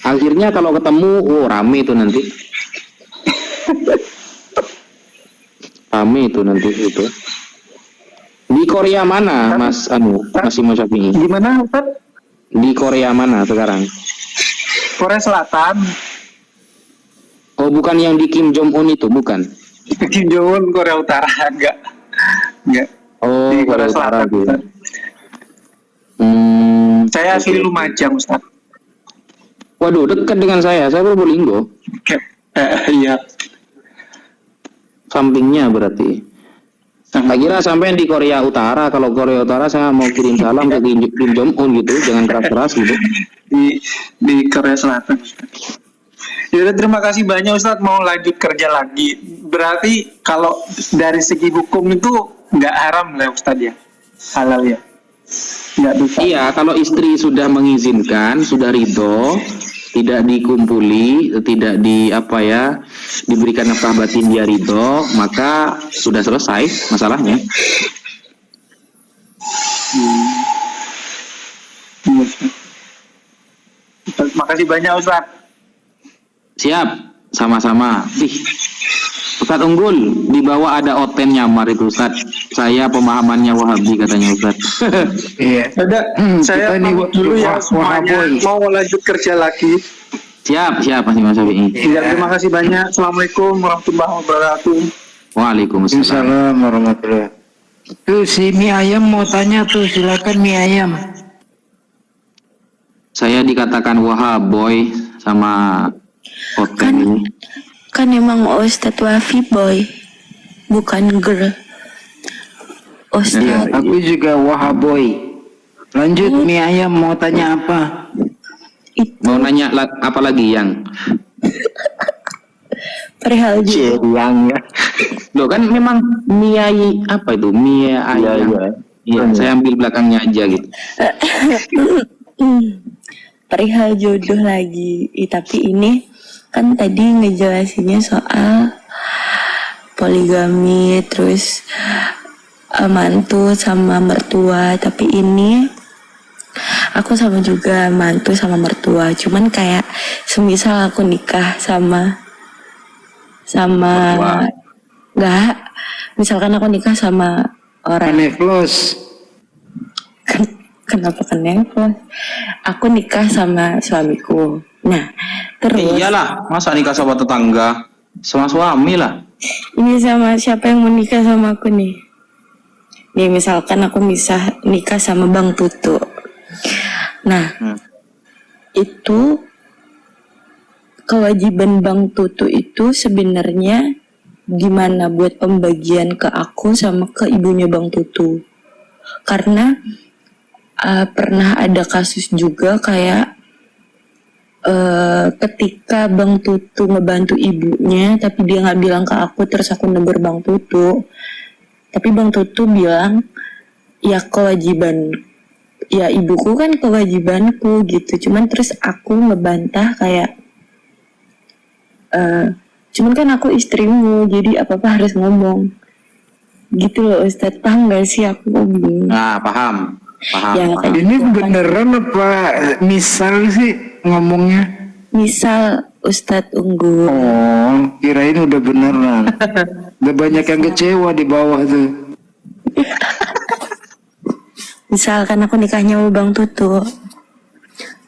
akhirnya kalau ketemu rame itu nanti. Rame itu nanti itu. Di Korea mana Mas Imam Syafi'i? Gimana Ustaz? Di Korea mana sekarang? Korea Selatan. Oh, bukan yang di Kim Jong Un itu, bukan? Kim Jong Un Korea Utara, enggak. Oh, Di Korea Utara gitu. Ustaz. Saya asli Lumajang Ustaz. Waduh, dekat dengan saya Probolinggo. Iya. Sampingnya berarti. Tak kira sampai di Korea Utara. Kalau Korea Utara saya mau kirim salam ke Kim Jong Un gitu, jangan keras-keras gitu. Di Korea Selatan. Yaudah, terima kasih banyak Ustadz, mau lanjut kerja lagi. Berarti kalau dari segi hukum itu nggak haram lah Ustadz ya? Halal ya? Nggak dosa. Iya, kalau istri sudah mengizinkan, sudah ridho, tidak dikumpuli, tidak diberikan nafkah batin, dia ridho, maka sudah selesai masalahnya. Makasih banyak Ustadz. Siap, sama-sama. Ustadz Unggul, di bawah ada Oten nyamar itu Ustadz. Saya pemahamannya Wahabi katanya Ustadz. Iya. Ada, saya kita ini pamit dulu ya semuanya. Wahaboy. Mau lanjut kerja lagi. Siap Mas Syafi'i. Ya, terima kasih banyak. Assalamualaikum warahmatullahi wabarakatuh. Waalaikumsalam. Waalaikumsalam warahmatullahi. Tuh si mie ayam mau tanya tuh, silakan mie ayam. Saya dikatakan Wahaboy sama Oten ini. Kan emang Ustadz Wafi boy, bukan girl. Ustadz, Aku juga Wahaboy. Lanjut mie ayam mau tanya apa? itu Mau nanya apa lagi yang? perihal juga. Yang ya. Loh kan memang Miai apa itu? Mie ayam. Iya, saya ambil belakangnya aja gitu. Perihal jodoh lagi. Tapi ini kan tadi ngejelasinnya soal poligami, terus mantu sama mertua. Tapi ini aku sama juga mantu sama mertua. Cuman kayak semisal aku nikah sama nggak, misalkan aku nikah sama orang. Neflos. Kenapa kenapa? Aku nikah sama suamiku. Nah, terus Iyalah, masa nikah sama tetangga? Sama suami lah. ini sama siapa yang mau nikah sama aku nih? Nih misalkan aku nikah sama Bang Tutu. Nah, itu kewajiban Bang Tutu itu sebenarnya gimana buat pembagian ke aku sama ke ibunya Bang Tutu? Karena pernah ada kasus juga kayak ketika Bang Tutu ngebantu ibunya tapi dia nggak bilang ke aku, terus aku negur Bang Tutu, tapi Bang Tutu bilang ya kewajiban, ya ibuku kan kewajibanku gitu. Cuman terus aku ngebantah kayak cuman kan aku istrimu, jadi apa-apa harus ngomong gitu loh Ustadz. Paham gak sih aku bingung? Nah, paham. Ya, kayak Ini gitu kan. beneran apa misal sih ngomongnya? Misal Ustadz Unggul, Oh, kirain udah beneran. Udah banyak yang kecewa di bawah tuh. misalkan aku nikahnya sama Bang Tutu,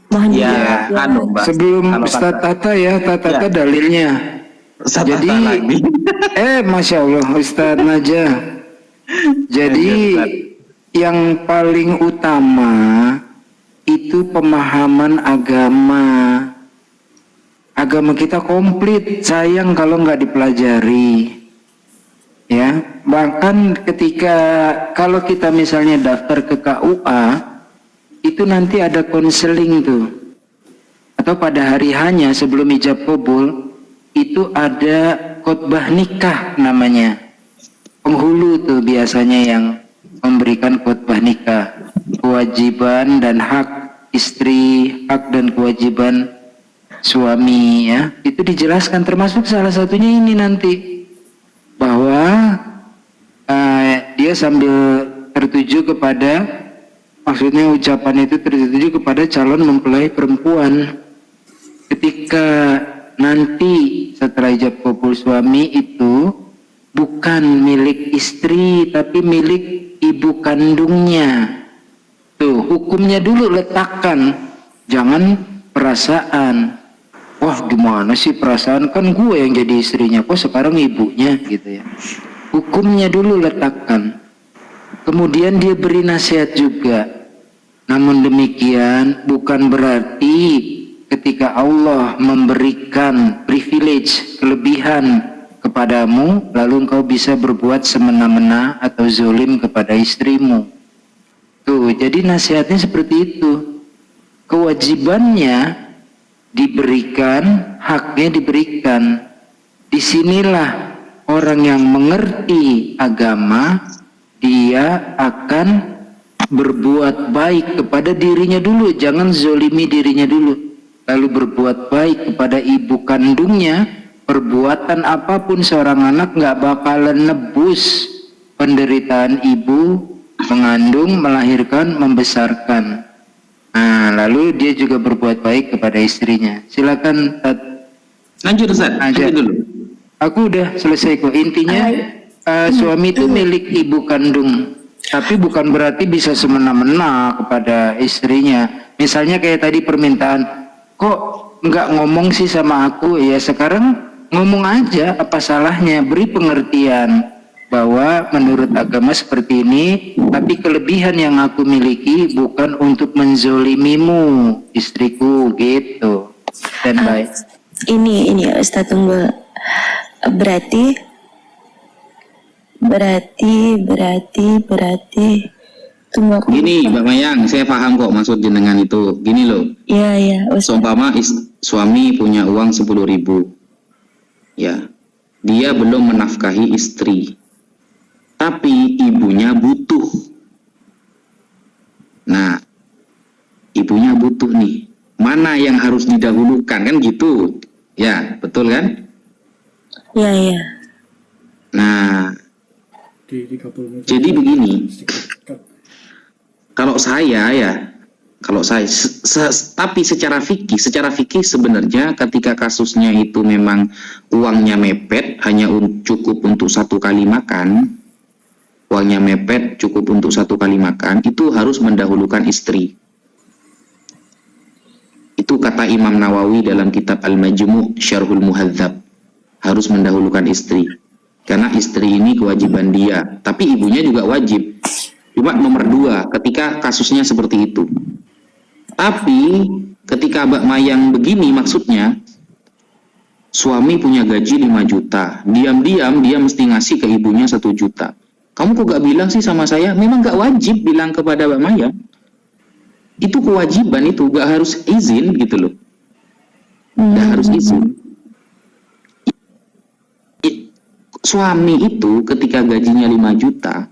mohon Ya, dijawab. Mbak. Sebelum Kalau Ustaz kata- Tata ya, Tata Ya. dalilnya. Ustaz Jadi, Tata lagi. Masya Allah, Ustaz Naja. Jadi, yang paling utama itu pemahaman agama. Agama kita komplit, sayang kalau nggak dipelajari. Ya, bahkan kalau kita misalnya daftar ke KUA, itu nanti ada konseling tuh. Atau pada hari hanya sebelum ijab kabul, itu ada khotbah nikah namanya. Penghulu tuh biasanya yang memberikan khotbah nikah. Kewajiban dan hak istri, hak dan kewajiban suami ya. Itu dijelaskan, termasuk salah satunya ini nanti. Bahwa dia sambil tertuju kepada, maksudnya ucapan itu tertuju kepada calon mempelai perempuan. Ketika nanti setelah ijab kabul suami itu bukan milik istri tapi milik ibu kandungnya. Tuh, hukumnya dulu letakkan, jangan perasaan. Wah, gimana sih perasaan, kan gue yang jadi istrinya, kok sekarang ibunya gitu ya. Hukumnya dulu letakkan. Kemudian dia beri nasihat juga. Namun demikian bukan berarti ketika Allah memberikan privilege, kelebihan kepadamu, lalu engkau bisa berbuat semena-mena atau zolim kepada istrimu. Tuh, jadi nasihatnya seperti itu. Kewajibannya diberikan, haknya diberikan. Disinilah orang yang mengerti agama, dia akan berbuat baik kepada dirinya dulu, jangan zolimi dirinya dulu, lalu berbuat baik kepada ibu kandungnya. Perbuatan apapun seorang anak nggak bakalan nebus penderitaan ibu mengandung, melahirkan, membesarkan. Nah, lalu dia juga berbuat baik kepada istrinya. Silakan Lanjut Ustaz, aja lanjut dulu. Aku udah selesai kok. Intinya suami itu milik ibu kandung, tapi bukan berarti bisa semena-mena kepada istrinya. Misalnya kayak tadi permintaan, kok nggak ngomong sih sama aku? Ya sekarang ngomong aja, apa salahnya? Beri pengertian bahwa menurut agama seperti ini, tapi kelebihan yang aku miliki bukan untuk menzolimimu, istriku, gitu. Dan baik. Ini Ustadz Unggul. Berarti tunggu aku. Gini Mbak Mayang, saya paham kok maksud jenengan itu. Gini loh, Iya Ustadz. seumpama suami punya uang 10.000, ya, dia belum menafkahi istri, tapi ibunya butuh. Nah, ibunya butuh nih, mana yang harus didahulukan, kan gitu? Ya, betul kan? Iya. Nah, jadi begini, kalau saya tapi secara fikih sebenarnya ketika kasusnya itu memang uangnya mepet, hanya cukup untuk 1 kali makan, uangnya mepet cukup untuk 1 kali makan, itu harus mendahulukan istri. Itu kata Imam Nawawi dalam kitab Al-Majmu' Syarhul Muhadzab, harus mendahulukan istri. Karena istri ini kewajiban dia, tapi ibunya juga wajib. Cuma nomor 2 ketika kasusnya seperti itu. Tapi ketika Mbak Mayang begini, maksudnya suami punya gaji 5 juta, diam-diam dia mesti ngasih ke ibunya 1 juta. Kamu kok gak bilang sih sama saya? Memang gak wajib bilang kepada Mbak Mayang. Itu kewajiban, itu gak harus izin gitu loh. Gak harus izin. Suami itu ketika gajinya 5 juta,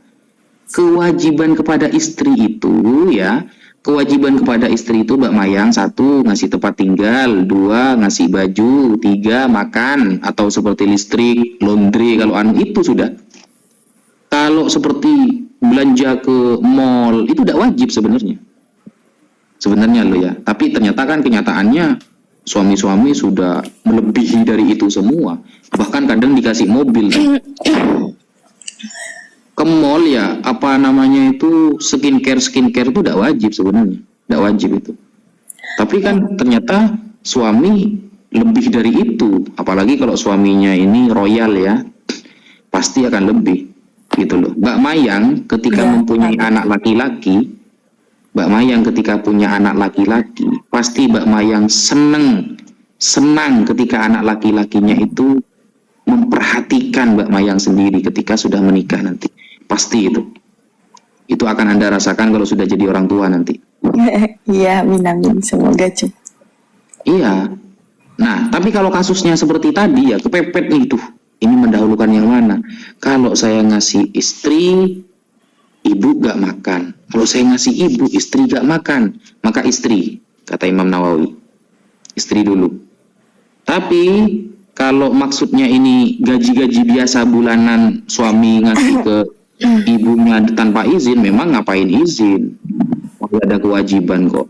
kewajiban kepada istri itu ya, kewajiban kepada istri itu Mbak Mayang, 1 ngasih tempat tinggal, 2 ngasih baju, 3 makan, atau seperti listrik, laundry, kalau itu sudah. Kalau seperti belanja ke mall itu tidak wajib sebenarnya loh ya. Tapi ternyata kan kenyataannya suami-suami sudah melebihi dari itu semua, bahkan kadang dikasih mobil kan. Ke mall ya, apa namanya itu, skincare itu tidak wajib sebenarnya, tidak wajib itu. Tapi kan ternyata suami lebih dari itu, apalagi kalau suaminya ini royal ya, pasti akan lebih gitu loh. Mbak Mayang ketika mempunyai anak laki-laki, Mbak Mayang ketika punya anak laki-laki, pasti Mbak Mayang senang ketika anak laki-lakinya itu memperhatikan Mbak Mayang sendiri ketika sudah menikah nanti. Pasti itu. Itu akan Anda rasakan kalau sudah jadi orang tua nanti. Iya, amin. Semoga cukup. Iya. Nah, tapi kalau kasusnya seperti tadi ya, kepepet nih tuh. Ini mendahulukan yang mana? Kalau saya ngasih istri, ibu gak makan. Kalau saya ngasih ibu, istri gak makan, maka istri, kata Imam Nawawi, istri dulu. Tapi kalau maksudnya ini gaji-gaji biasa bulanan, suami ngasih ke ibunya tanpa izin, memang ngapain izin? Masih ada kewajiban kok.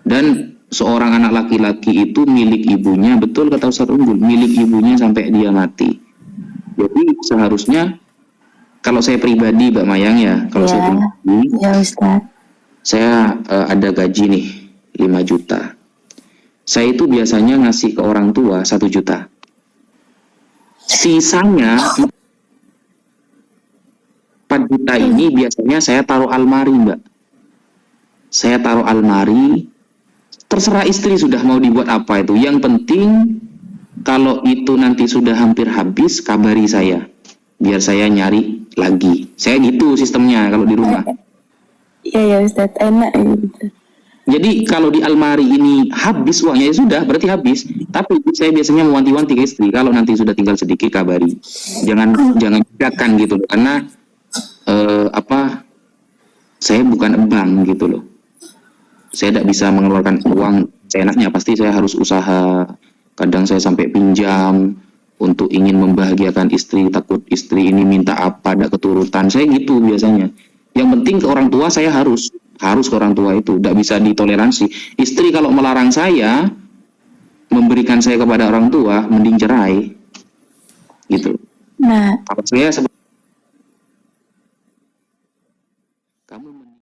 Dan seorang anak laki-laki itu milik ibunya, betul kata Ustaz Unggul, milik ibunya sampai dia mati. Jadi seharusnya, kalau saya pribadi Mbak Mayang ya, kalau saya pribadi, Ya Ustaz. saya ada gaji nih 5 juta. Saya itu biasanya ngasih ke orang tua 1 juta. Sisanya 4 juta ini biasanya saya taruh almari, Mbak. Saya taruh almari, terserah istri sudah mau dibuat apa itu. Yang penting kalau itu nanti sudah hampir habis, kabari saya, biar saya nyari lagi. Saya gitu sistemnya kalau di rumah. Iya ya Ustaz, enak gitu. Jadi kalau di almari ini habis uangnya ya sudah, berarti habis. Tapi saya biasanya mewanti-wanti ke istri, kalau nanti sudah tinggal sedikit kabari. Jangan jegakan gitu loh. Karena saya bukan bank gitu loh. Saya tidak bisa mengeluarkan uang seenaknya, pasti saya harus usaha. Kadang saya sampai pinjam untuk ingin membahagiakan istri, takut istri ini minta apa, ada keturutan. Saya gitu biasanya. Yang penting ke orang tua saya harus ke orang tua itu, tidak bisa ditoleransi. Istri kalau melarang saya memberikan saya kepada orang tua, mending cerai gitu. Nah, Apa saya